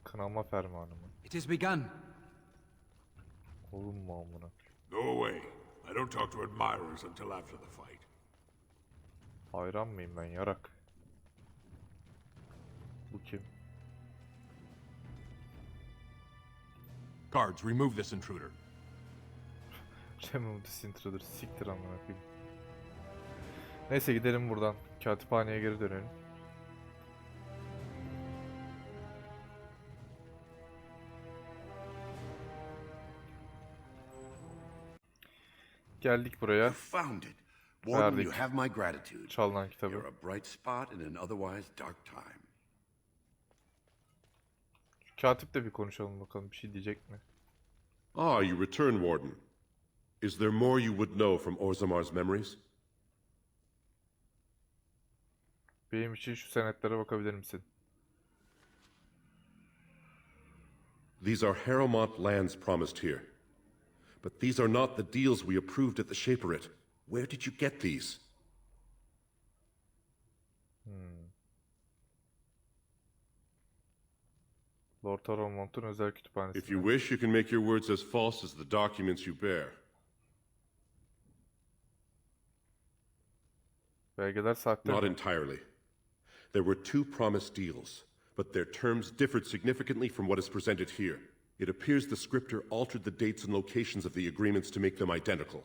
Kınama fermanı mı? It is begun. Oğlum mu amına? Go away. I don't talk to admirers until after the fight. Hayran mıyım ben yarak? Bu kim? Guards, remove this intruder. Remove this intruder. Siktir amına koyayım. Neyse gidelim buradan. Katiphaneye geri dönelim. Geldik buraya. Found it. Warden, you Verdik. have my gratitude. Çalınan kitabı. You're a bright spot in an otherwise dark time. Katip de bir konuşalım bakalım. Bir şey diyecek mi? Ah, you return, Warden. Is there more you would know from Orzamar's memories? Benim için şu senetlere bakabilir misin? These are Harrowmont lands promised here. But these are not the deals we approved at the Shaperate. Where did you get these? Lord Harrowmont'un özel kütüphanesi. If you wish, you can make your words as false as the documents you bear. Belgeler sahte Not mi? entirely. There were 2 promised deals, but their terms differed significantly from what is presented here. It appears the scripter altered the dates and locations of the agreements to make them identical.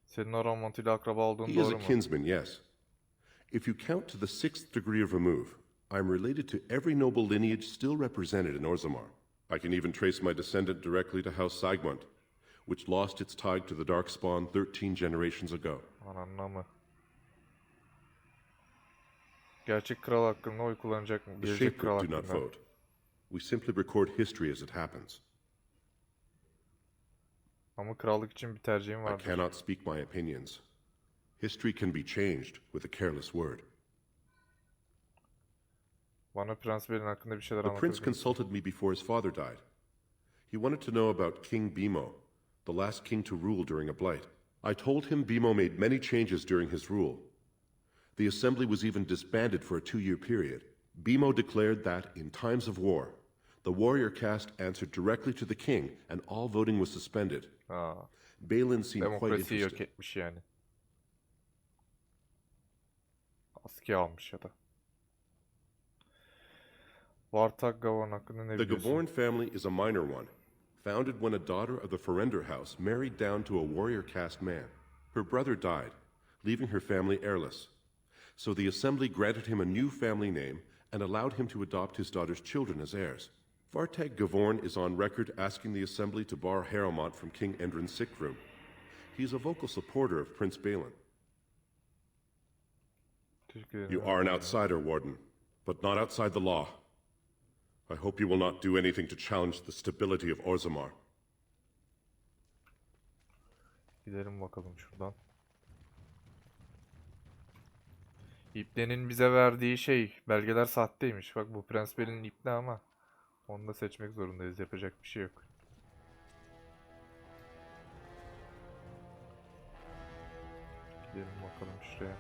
Senin Harrowmont ile akraba olduğun He is doğru a mu? kinsman, yes. If you count to the 6th degree of remove, I am related to every noble lineage still represented in Orzammar. I can even trace my descendant directly to House Sigmund, which lost its tie to the Darkspawn 13 generations ago. Ananla mı? Gerçek kral hakkında oy kullanacak mı? The Gelecek kral Shaperate do not hakkında. vote. We simply record history as it happens. Ama krallık için bir tercihim I vardır. cannot speak my opinions. History can be changed with a careless word. Bana Prens Belin hakkında bir şeyler The prince anlatabilir misin? consulted me before his father died. He wanted to know about King Bimo, the last king to rule during a blight. I told him Bimo made many changes during his rule. The assembly was even disbanded for a 2-year period. Bimo declared that, in times of war, the warrior caste answered directly to the king and all voting was suspended. Balin seemed quite Demokrasiyi yok interested. etmiş yani. Askıya almış ya da. Vartag Gavon hakkında ne The biliyorsun? Gavorn family is a minor one, founded when a daughter of the Ferender house married down to a warrior caste man. Her brother died, leaving her family heirless. So the assembly granted him a new family name and allowed him to adopt his daughter's children as heirs. Vartag Gavorn is on record asking the assembly to bar Harrowmont from King Endrin's sick room. He is a vocal supporter of Prince BEÐEN. You are an outsider, Warden, but not outside the law. I hope you will not do anything to challenge the stability of Orzammar. Gidelim bakalım şuradan. İpnenin bize verdiği belgeler sahteymiş. Bak bu Prens BEÐEN'in ipne ama onu da seçmek zorundayız. Yapacak bir şey yok. Gidelim bakalım şuraya.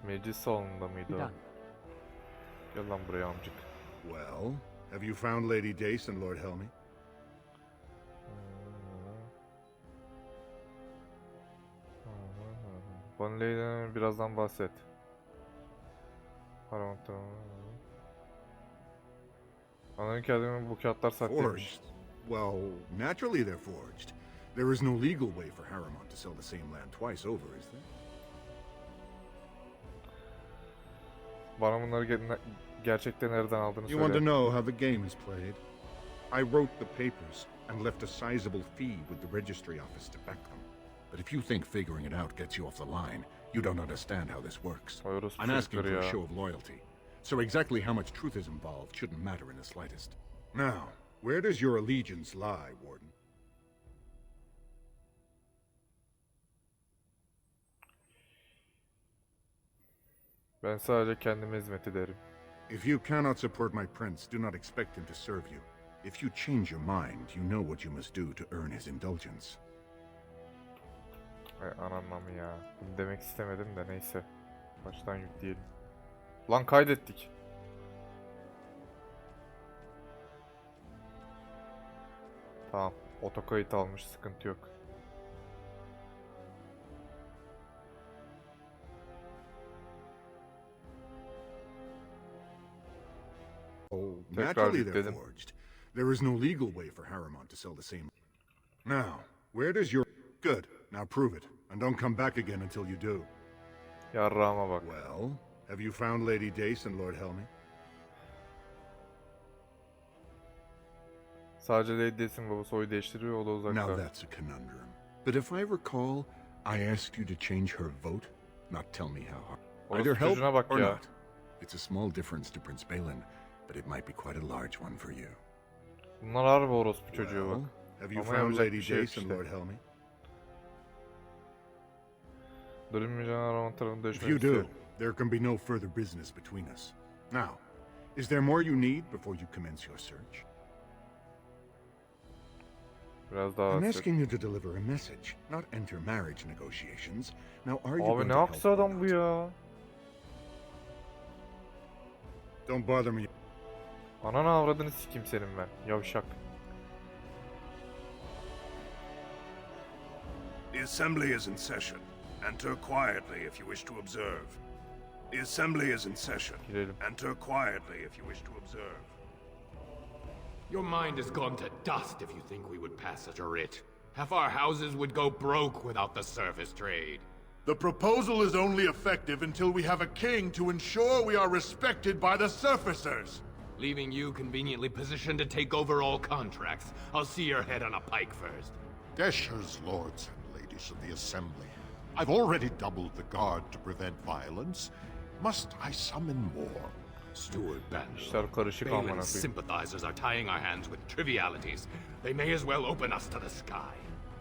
Meclis salonunda mıydı o? Gel lan buraya amcık. Well, have you found Lady Dace and Lord Helmy? Bana Lady'den birazdan bahset. Anladığım kadarıyla bu kağıtlar sahteymiş. Forged? Well, naturally they're forged. There is no legal way for Harrowmont to sell the same land twice over, is there? Bana bunları gerçekten nereden aldığını söyle. You want to know how the game is played? I wrote the papers and left a sizable fee with the registry office to back them. But if you think figuring it out gets you off the line, you don't understand how this works. I'm asking for a show of loyalty. So exactly how much truth is involved shouldn't matter in the slightest. Now, where does your allegiance lie, Warden? Ben sadece kendime hizmet ederim. If you cannot support my prince, do not expect him to serve you. If you change your mind, you know what you must do to earn his indulgence. Anam ya. Bunu demek istemedim de neyse. Baştan yükleyelim. Lan kaydettik. Tamam. Otokayıt almış. Sıkıntı yok. Oh, naturally they're forged. There is no legal way for Harrowmont to sell the same. Now, where does your... Good. Now prove it. And don't come back again until you do. Yarrağıma bak. Well, have you found Lady Dace and Lord Helmy? Sadece Lady Dace'in babası oy değiştiriyor, o da uzakta. Now that's a conundrum. But if I recall, I asked you to change her vote, not tell me how hard. Either help or not. It's a small difference to Prince BEÐEN, but it might be quite a large one for you. Bunlar harbi orospu çocuğu bak. Have you found Lady Dace and Lord Helmy? If you do, there can be no further business between us. Now, is there more you need before you commence your search? I'm asking you to deliver a message, not enter marriage negotiations. Now, are you going to help? Abi ne aksa adam bu ya? Don't bother me. Ananı avradını sikeyim senin ben. Yavşak. The assembly is in session. Enter quietly if you wish to observe. The assembly is in session. Enter quietly if you wish to observe. Your mind has gone to dust if you think we would pass such a writ. Half our houses would go broke without the service trade. The proposal is only effective until we have a king to ensure we are respected by the surfacers. Leaving you conveniently positioned to take over all contracts. I'll see your head on a pike first. Deshers, lords and ladies of the assembly. I've already doubled the guard to prevent violence. Must I summon more? Steward BEÐEN's sympathizers are tying our hands with trivialities. They may as well open us to the sky.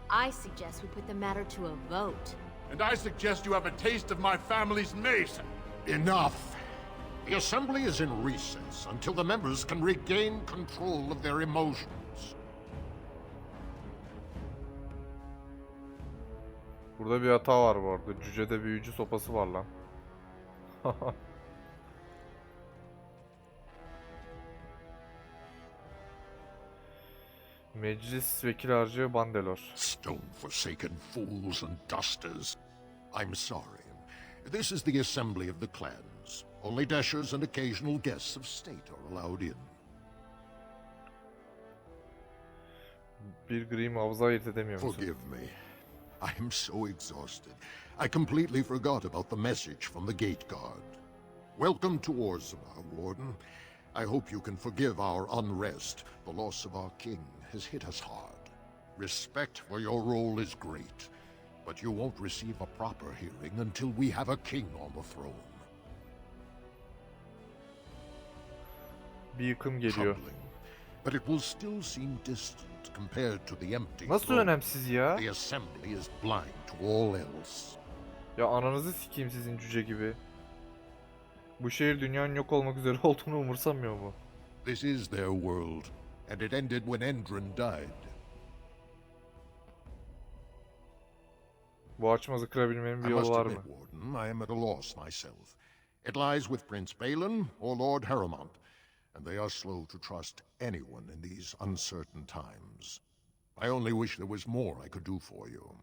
I suggest we put the matter to a vote. And I suggest you have a taste of my family's mace. Enough. The assembly is in recess until the members can regain control of their emotions. Burada bir hata var bu arada. Cücede büyücü sopası var lan. Meclis vekil harcı Bandelor. Stone-forsaken fools and dusters. I'm sorry. This is the assembly of the clans. Only dashers and occasional guests of state are allowed in. Bir gri muhafızı ayırt edemiyor musun? Forgive me. I am so exhausted. I completely forgot about the message from the gate guard. Welcome to Orzammar, Warden. I hope you can forgive our unrest. The loss of our king has hit us hard. Respect for your role is great, but you won't receive a proper hearing until we have a king on the throne. Bir yıkım geliyor. But it will still seem distant compared to the empty Nasıl throne. önemsiz ya? The assembly is blind to all else. Ya ananızı sikeyim sizin cüce gibi. Bu şehir dünyanın yok olmak üzere olduğunu umursamıyor mu? This is their world, and it ended when Endron died. Bu açmazı kırabilmenin bir I yolu must var admit, mı? Warden, I am at a loss myself. It lies with Prince Balin or Lord Harrowmont, and they are slow to trust anyone in these uncertain times. I only wish there was more I could do for you.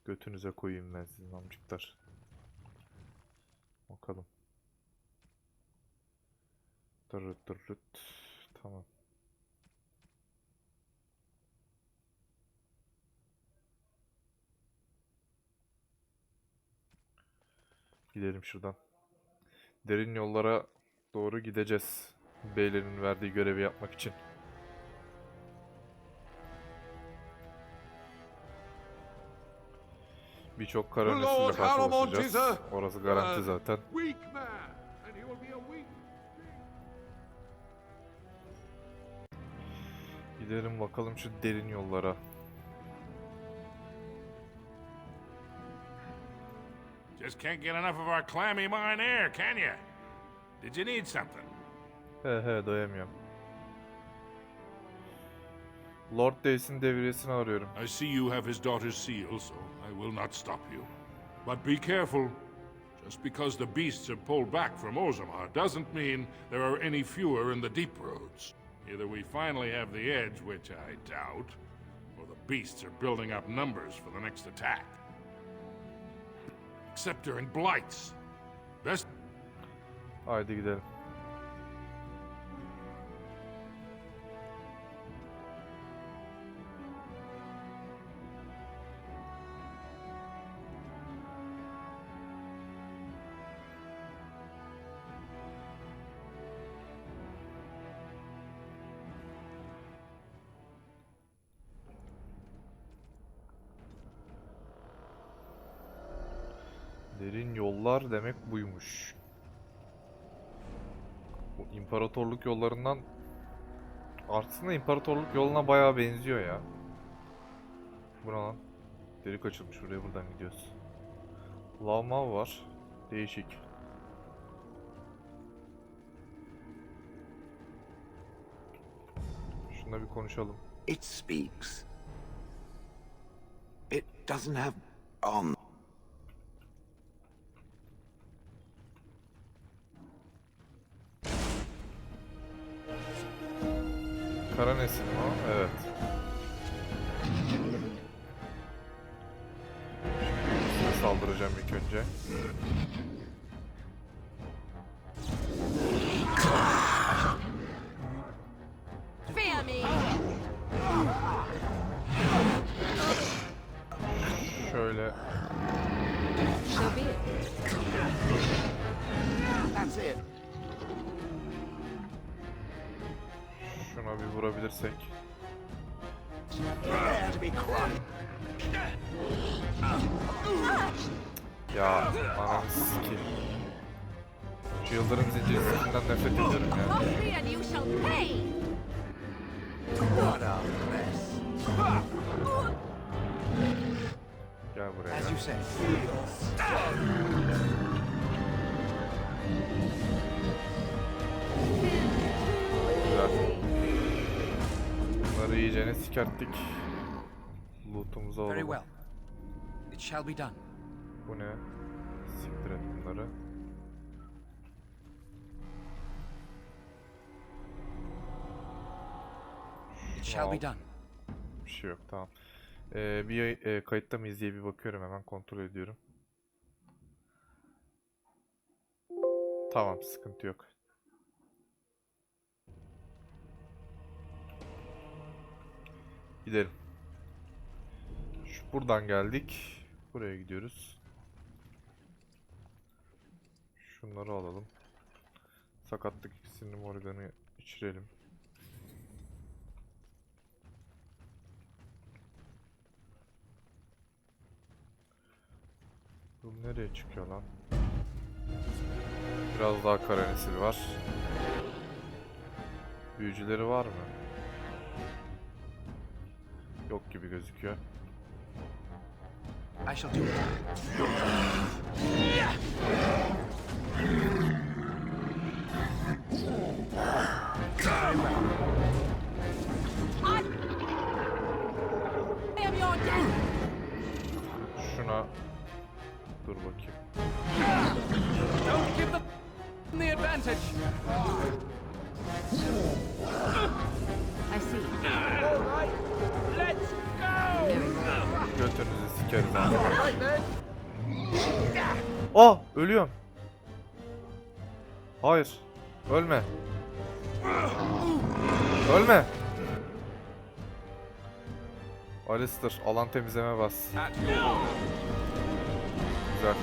Götünüze koyayım ben sizin amcıklar. Bakalım. Dırıt dırıt. Tamam. Gidelim şuradan. Derin yollara doğru gideceğiz. Beylerin verdiği görevi yapmak için. Birçok kara nesille karşılaşacağız. Orası garanti zaten. Gidelim bakalım şu derin yollara. Just can't get enough of our clammy mine air, can you? Did you need something? He doyamıyorum. Lord Dace'in devriyesini arıyorum. I see you have his daughter's seal, so I will not stop you. But be careful. Just because the beasts have pulled back from Orzammar doesn't mean there are any fewer in the deep roads. Either we finally have the edge, which I doubt, or the beasts are building up numbers for the next attack. Except during blights. Best... Haydi gidelim. Derin yollar demek buymuş. Bu imparatorluk yollarından aslında imparatorluk yoluna bayağı benziyor ya. Bu ne lan? Delik açılmış, buraya buradan gidiyoruz. Lavmav var. Değişik. Şununla bir konuşalım. It speaks. It doesn't have on. Kara nesil mi o? Evet. Size saldıracağım ilk önce. Şöyle. Şuna bir vurabilirsek. Ya ananı sikeyim. Şu yıldırım zincirlerinden nefret ediyorum ya. Gel buraya. Güzel. Bunları iyicene sikerttik. Loot'umuzu alalım. Very well. It shall be done. Bu ne? Siktir et bunları. It shall be done. Bir şey yok, tamam. Bir kayıtta mıyız diye bir bakıyorum, hemen kontrol ediyorum. Tamam, sıkıntı yok. Gidelim. Buradan geldik. Buraya gidiyoruz. Şunları alalım. Sakatlık ikisinin organı içirelim. Bu nereye çıkıyor lan? Biraz daha kara nesil var. Büyücüleri var mı? Yok gibi gözüküyor. I shall do it. Şuna dur bakayım. Don't give them the advantage. I see. All right, let's go. Götünüzü sikeriz abi. Oh! Ölüyorum. Hayır. Ölme. Ölme. Alistair, alan temizleme bas. Güzel.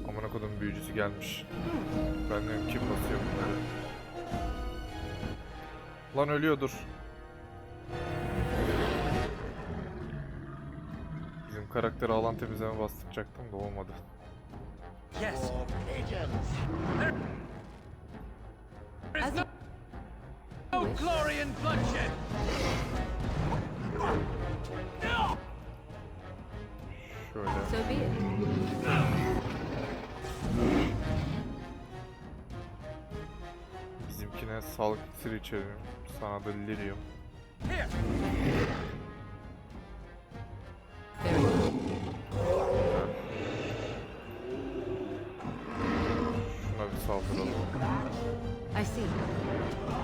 Amına kodum büyücüsü gelmiş. Ben diyorum kim basıyor bunları. Lan ölüyordur. Bizim karakteri alan temizleme bastıracaktım da olmadı. Yes. As a No glory in bloodshed. Şöyle. so be it. Bizimkine sağlık iksiri içelim. Sana da lirium. Here. Very good. Şuna bir saldıralım. I see.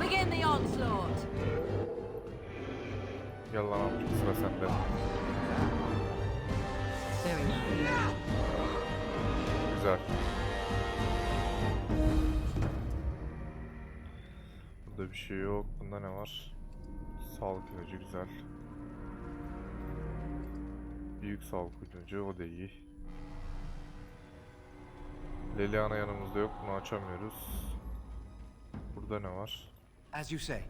Begin the onslaught. Gel lan amcık, sıra sende. Very good. Güzel. Burada bir şey yok. Bunda ne var? Sağlık ilacı güzel. Büyük sağlık ilacı, o da iyi. Leliana yanımızda yok. Bunu açamıyoruz. Burada ne var? As you say.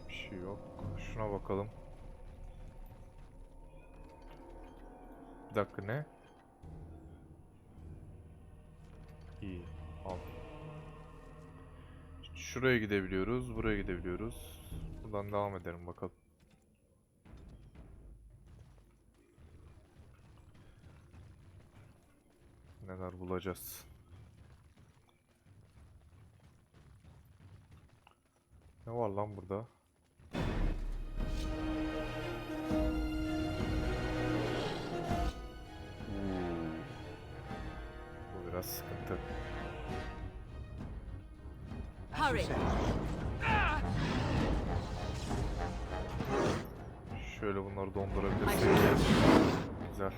Bir şey yok. Şuna bakalım. Bir dakika, ne? İyi. Al. Şuraya gidebiliyoruz. Buraya gidebiliyoruz. Buradan devam edelim bakalım. Neler bulacağız? Ne var lan burada? Bu biraz sıkıntı. Hurry. Şöyle bunları dondurabilirsek. Güzel.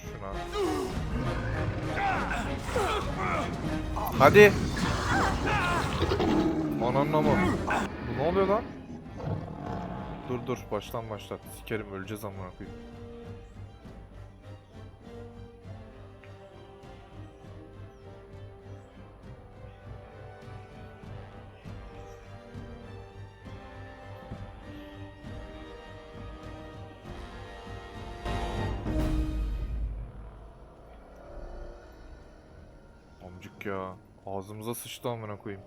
Şuna. Hadi. Ananla mı? Bu ne oluyor lan? Dur baştan başlat. Sikerim, öleceğiz amına koyayım. Amcık ya. Ağzımıza sıçtı amına koyayım.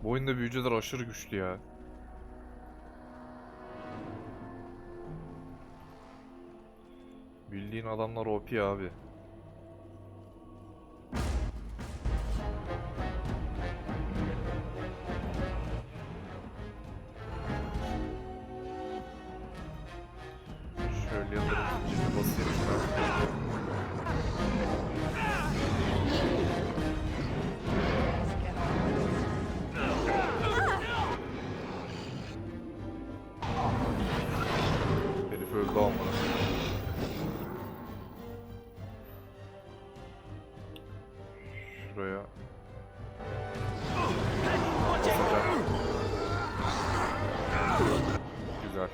Bu oyunda büyücüler aşırı güçlü ya. Bildiğin adamlar OP abi. Şöyle yıldırım zincirini basayım şuna. öldü olmalı. Şuraya. Basacağım. Güzel.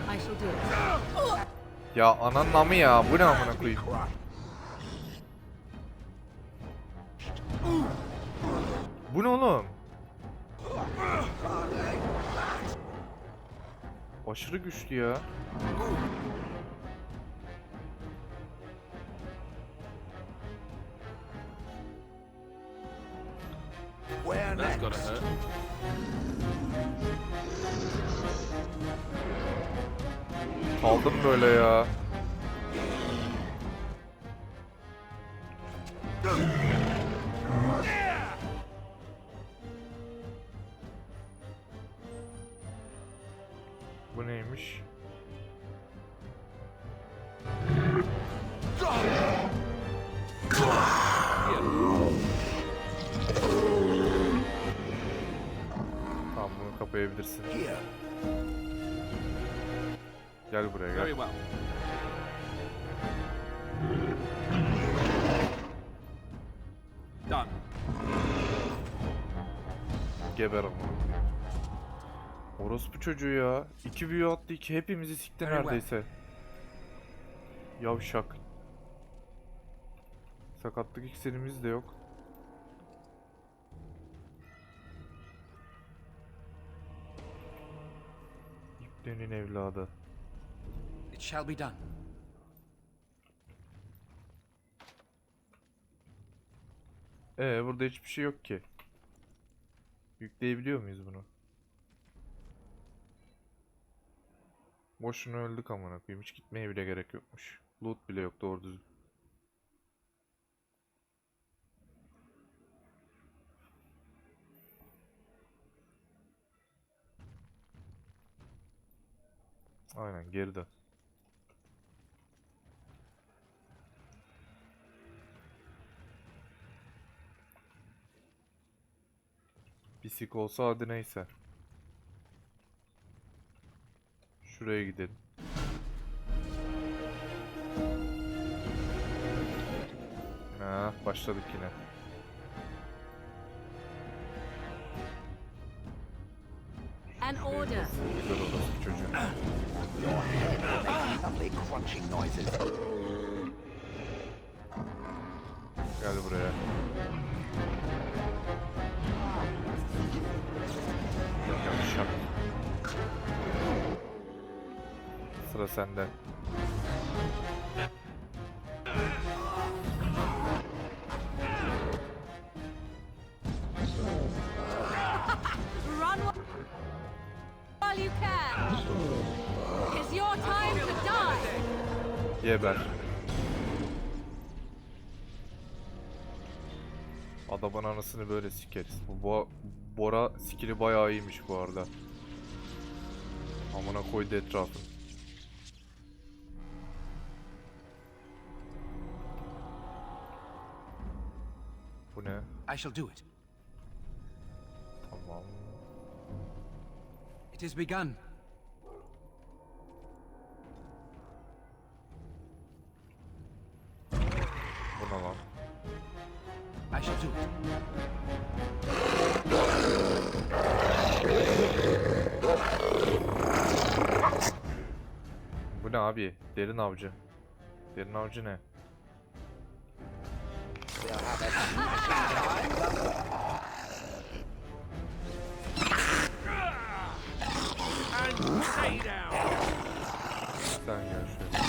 I shall do it. Ya ananın amı ya. Bu ne amına koyayım? Bu ne oğlum? Aşırı güçlü ya. That's gonna hurt. Kaldım böyle ya. Bu neymiş? Tamam, bunu kapayabilirsin. Gel buraya gel. Done. Geber ama. Orospu çocuğu ya. 2 büyü attı, 2 hepimizi sikti neredeyse. Yavşak. Sakatlık iksirimiz de yok. İplenin evladı. It shall be done. Burada hiçbir şey yok ki. Yükleyebiliyor muyuz bunu? Boşuna öldük amına koyayım. Hiç gitmeye bile gerek yokmuş. Loot bile yok doğru düzgün. Aynen geri dön. Bisik olsa hadi neyse. Şuraya gidelim. Başladık yine. An order. Güzel orası çocuğum. Gel buraya. Yavşak. Sıra sende. Run while you can. It's your time to die. Geber. Adamın anasını böyle sikeriz. Bu Bora skill'i bayağı iyiymiş bu arada. Amına koydu etrafını. Bu ne? I shall do it. Tamam. It is begun. Bu ne lan? I shall do it. Bu ne abi? Derin avcı. Derin avcı ne? Sen gel şöyle.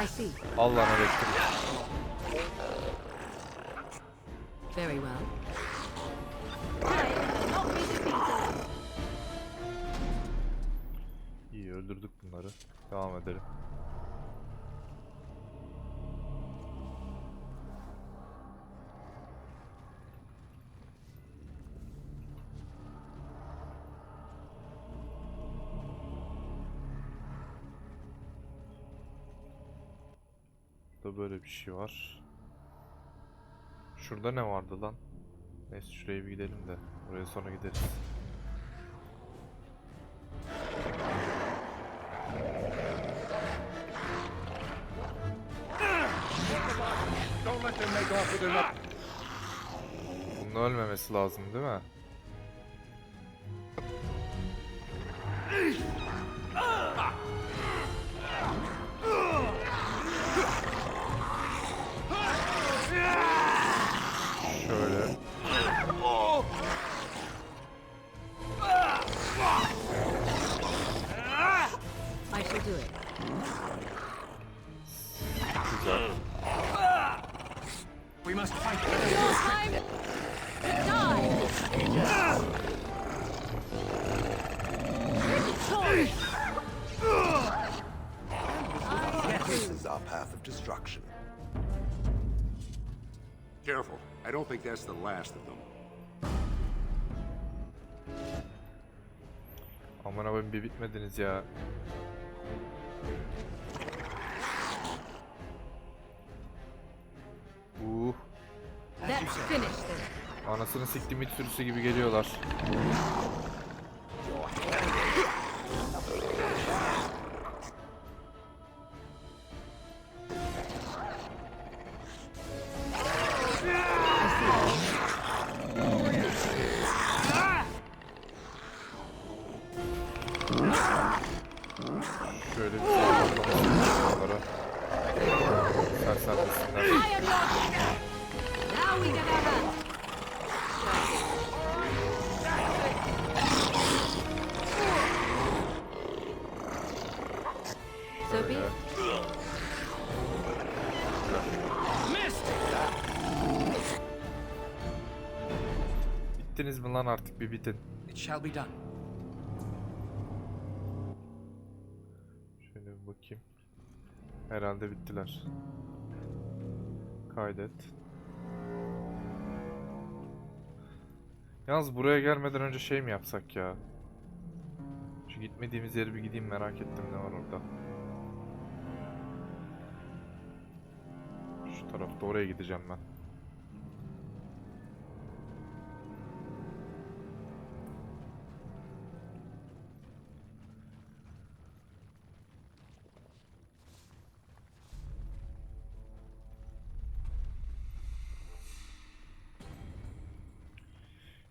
I see. Allah'ın elektrik. Very well. Not be defeated. İyi öldürdük bunları. Devam edelim. Burada böyle bir şey var. Şurada ne vardı lan? Neyse şuraya bir gidelim de. Oraya sonra gideriz. Bunun ölmemesi lazım değil mi? Şöyle. I shall do it. Güzel. We must fight. Your time to die. This is our path of destruction. Careful. I don't think that's the last of them. Aman abim bir bitmediniz ya. Let's finish this. Anasını siktim it sürüsü gibi geliyorlar. Şöyle bir şey onlara. Sersemlesinler. Now we get our hands. So be it. Bittiniz mi lan artık bir bitin. It shall be done. Şöyle bir bakayım. Herhalde bittiler. Kaydet. Yalnız buraya gelmeden önce şey mi yapsak ya? Şu gitmediğimiz yere bir gideyim, merak ettim ne var orada. Şu tarafta, oraya gideceğim ben.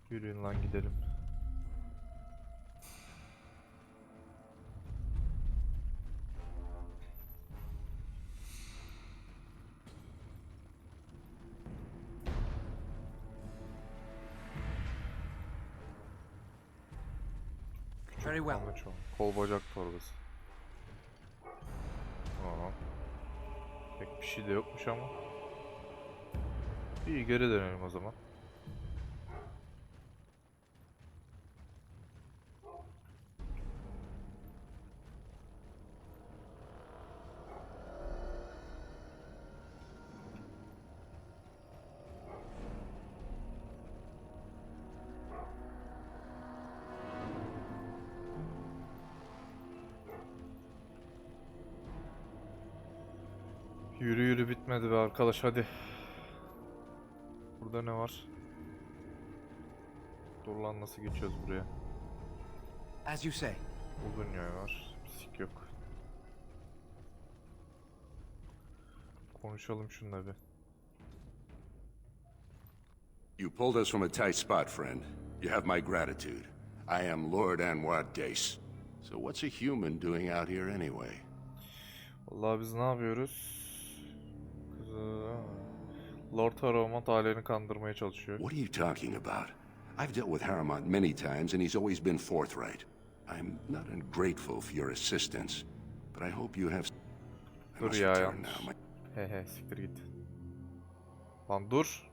Yürüyün lan gidelim. Very well. Kol bacak torbası. Aa. Pek bir şey de yokmuş ama. İyi, geri dönelim o zaman. Yürü yürü bitmedi be arkadaş, hadi. Burada ne var? Dur lan, nasıl geçiyoruz buraya? As you say. Uzun yol var. Pislik yok. Konuşalım şununla bir. You pulled us from a tight spot, friend. You have my gratitude. I am Lord Anwar Dace. So what's a human doing out here anyway? Vallahi biz ne yapıyoruz? Lord Haramont aileni kandırmaya çalışıyor. What are you talking about? I've dealt with Haramont many times and he's always been forthright. I'm not ungrateful for your assistance, but I hope you have... Dur ya, yanlış. He siktir git. Lan dur.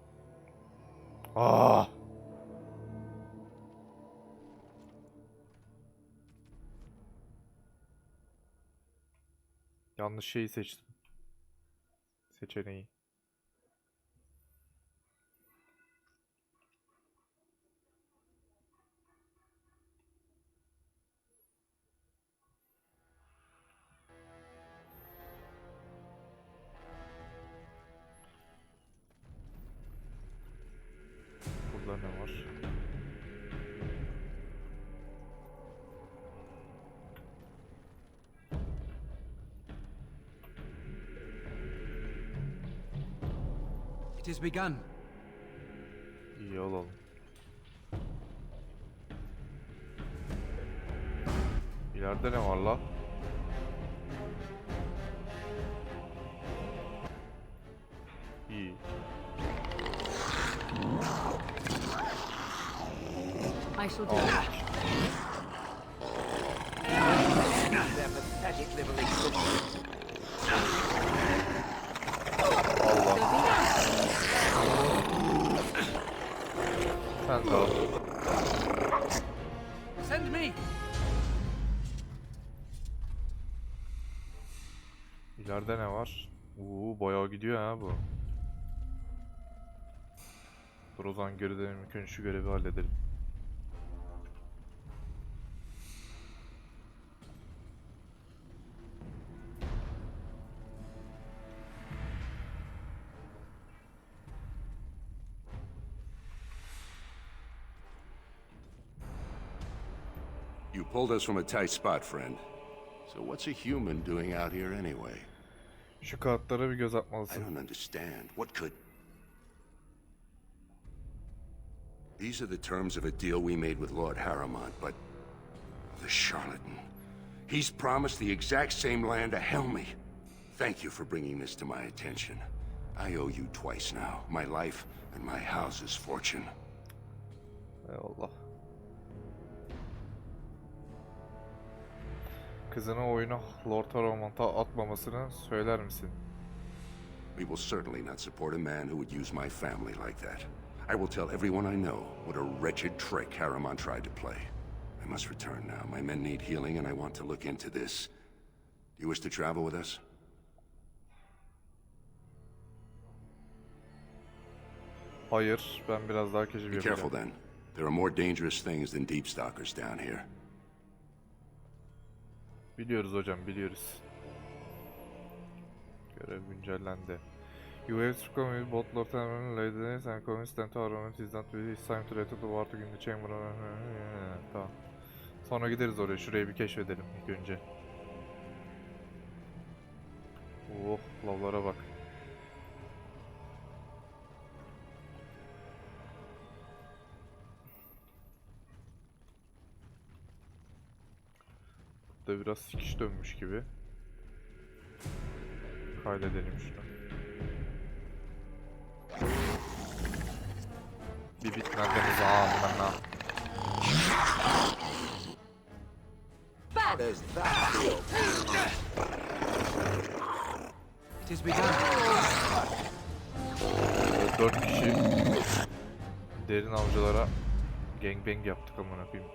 Aa! Yanlış şeyi seçtim. Seçeneği. It is begun. İyi olalım. İleride ne var la? İyi. I shall do that. Sen de al. Send me. İleride ne var? Bayağı gidiyor ha bu. Dur o zaman geri dönelim. İlk önce şu görevi halledelim. You pulled us from a tight spot, friend. So what's a human doing out here anyway? Şu kağıtlara bir göz I atmalısın. don't understand. What could... These are the terms of a deal we made with Lord Harrowmont, but... the charlatan. He's promised the exact same land to Helmy. Thank you for bringing this to my attention. I owe you twice now. My life and my house's fortune. Eyvallah. Kızına oyunu Lord Harrowmont'a atmamasını söyler misin? We will certainly not support a man who would use my family like that. I will tell everyone I know what a wretched trick Harrowmont tried to play. I must return now. My men need healing and I want to look into this. Do you wish to travel with us? Hayır, ben biraz daha keşif Be yapacağım. careful then. There are more dangerous things than deep stalkers down here. Biliyoruz hocam, biliyoruz. Görev güncellendi. You have to come with both Lord and Ladies and convince them to Harrowmont is not with his time to return to war to in the chamber. Tamam. Sonra gideriz oraya. Şurayı bir keşfedelim ilk önce. Oh, lavlara bak. Burada biraz sikiş dönmüş gibi. Kaydedelim şunu. Bir bitmediniz amına. It is begun. 4 kişi derin avcılara gangbang yaptık amına koyayım.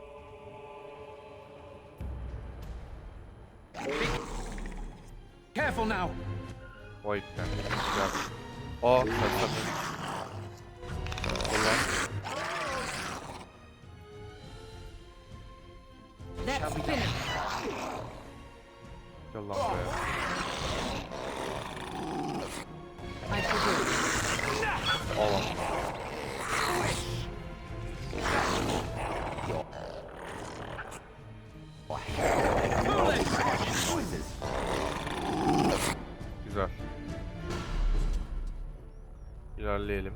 Careful now. Vay be. Güzel. Aa, kaçamadık. Ulan. Let's finish. Gel lan buraya. I shall do it. Al lan. Güzel. İlerleyelim.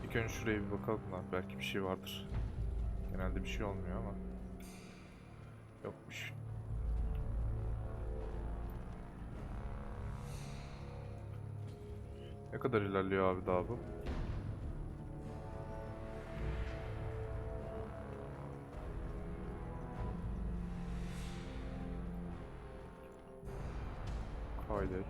İlk önce şuraya bir bakalım lan. Belki bir şey vardır. Genelde bir şey olmuyor ama. Yokmuş. Ne kadar ilerliyor abi daha bu? Kaydet.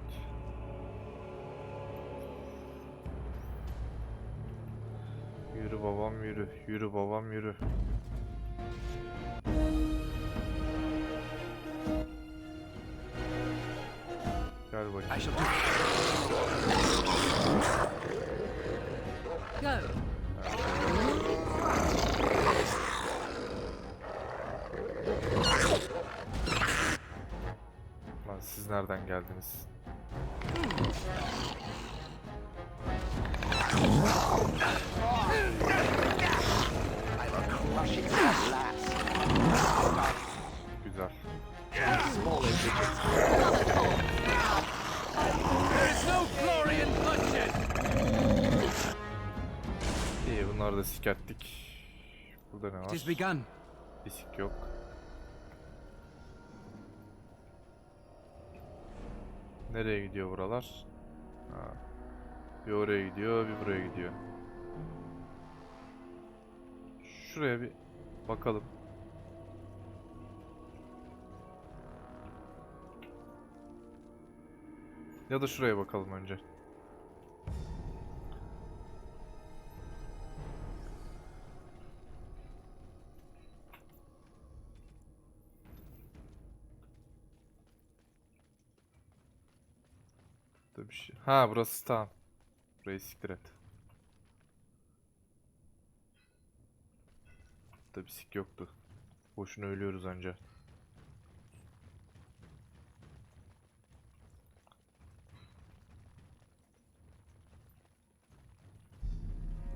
Yürü babam yürü. Yürü babam yürü. Gel bakayım. I shall do Go. Lan siz nereden geldiniz? Güzel. There is no glory in bloodshed. da sikerttik. Burada ne var? Bisik yok. Nereye gidiyor buralar? Ha. Bir oraya gidiyor, bir buraya gidiyor. Şuraya bir bakalım. Ya da şuraya bakalım önce. Burada bir şey. Ha, burası tamam. Burayı siktir et. Burada bir sik yoktu. Boşuna ölüyoruz anca.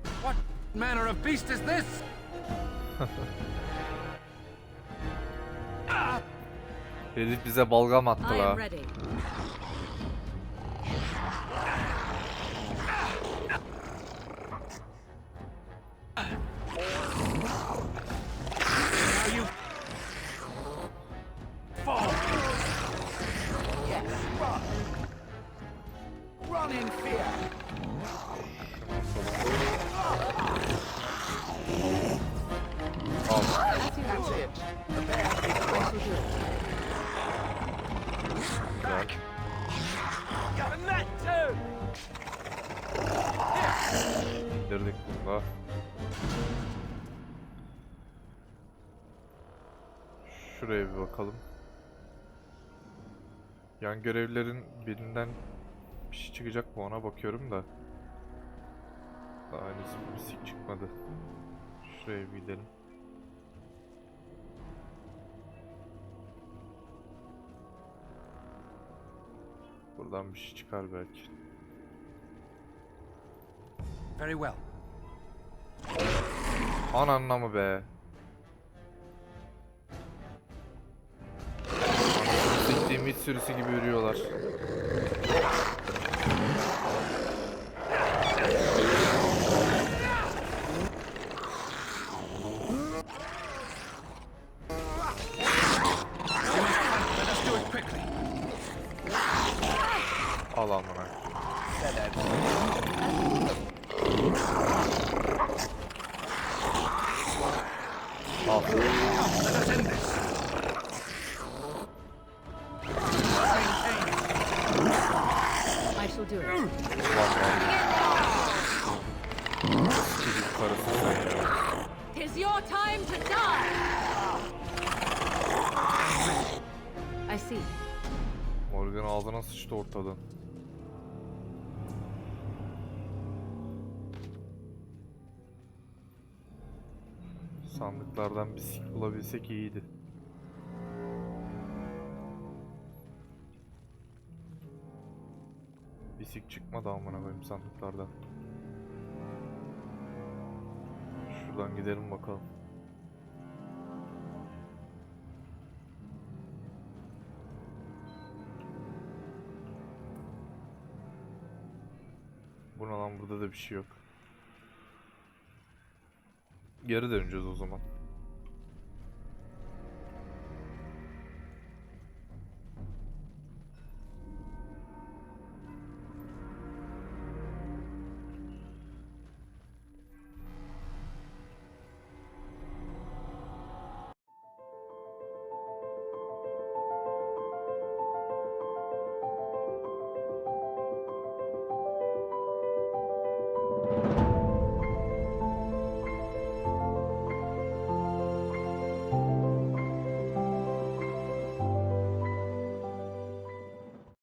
What manner of beast is this? Herif bize balgam attı I la. am ready. Now you fall. Yes, run. Run in fear. That's it. The bear. Güzel. Got that too. İndirdik bunu da. Şuraya bir bakalım. Yan görevlerin birinden bir şey çıkacak mı ona bakıyorum da. Daha henüz bir sik çıkmadı. Şuraya bir gidelim. Buradan bir şey çıkar belki. Very well. Ananla mı be? Siktiğim it sürüsü gibi yürüyorlar. Al amına. Al. I shall do it. Sikik karısı sen ya. 'Tis your time to die. I see. Morgan ağzına sıçtı ortadan. Sandıklardan bir sik bulabilsek iyiydi. Bir sik çıkmadı amına koyayım sandıklardan. Şuradan gidelim bakalım. Bu ne lan, burada da bir şey yok. Geri döneceğiz o zaman.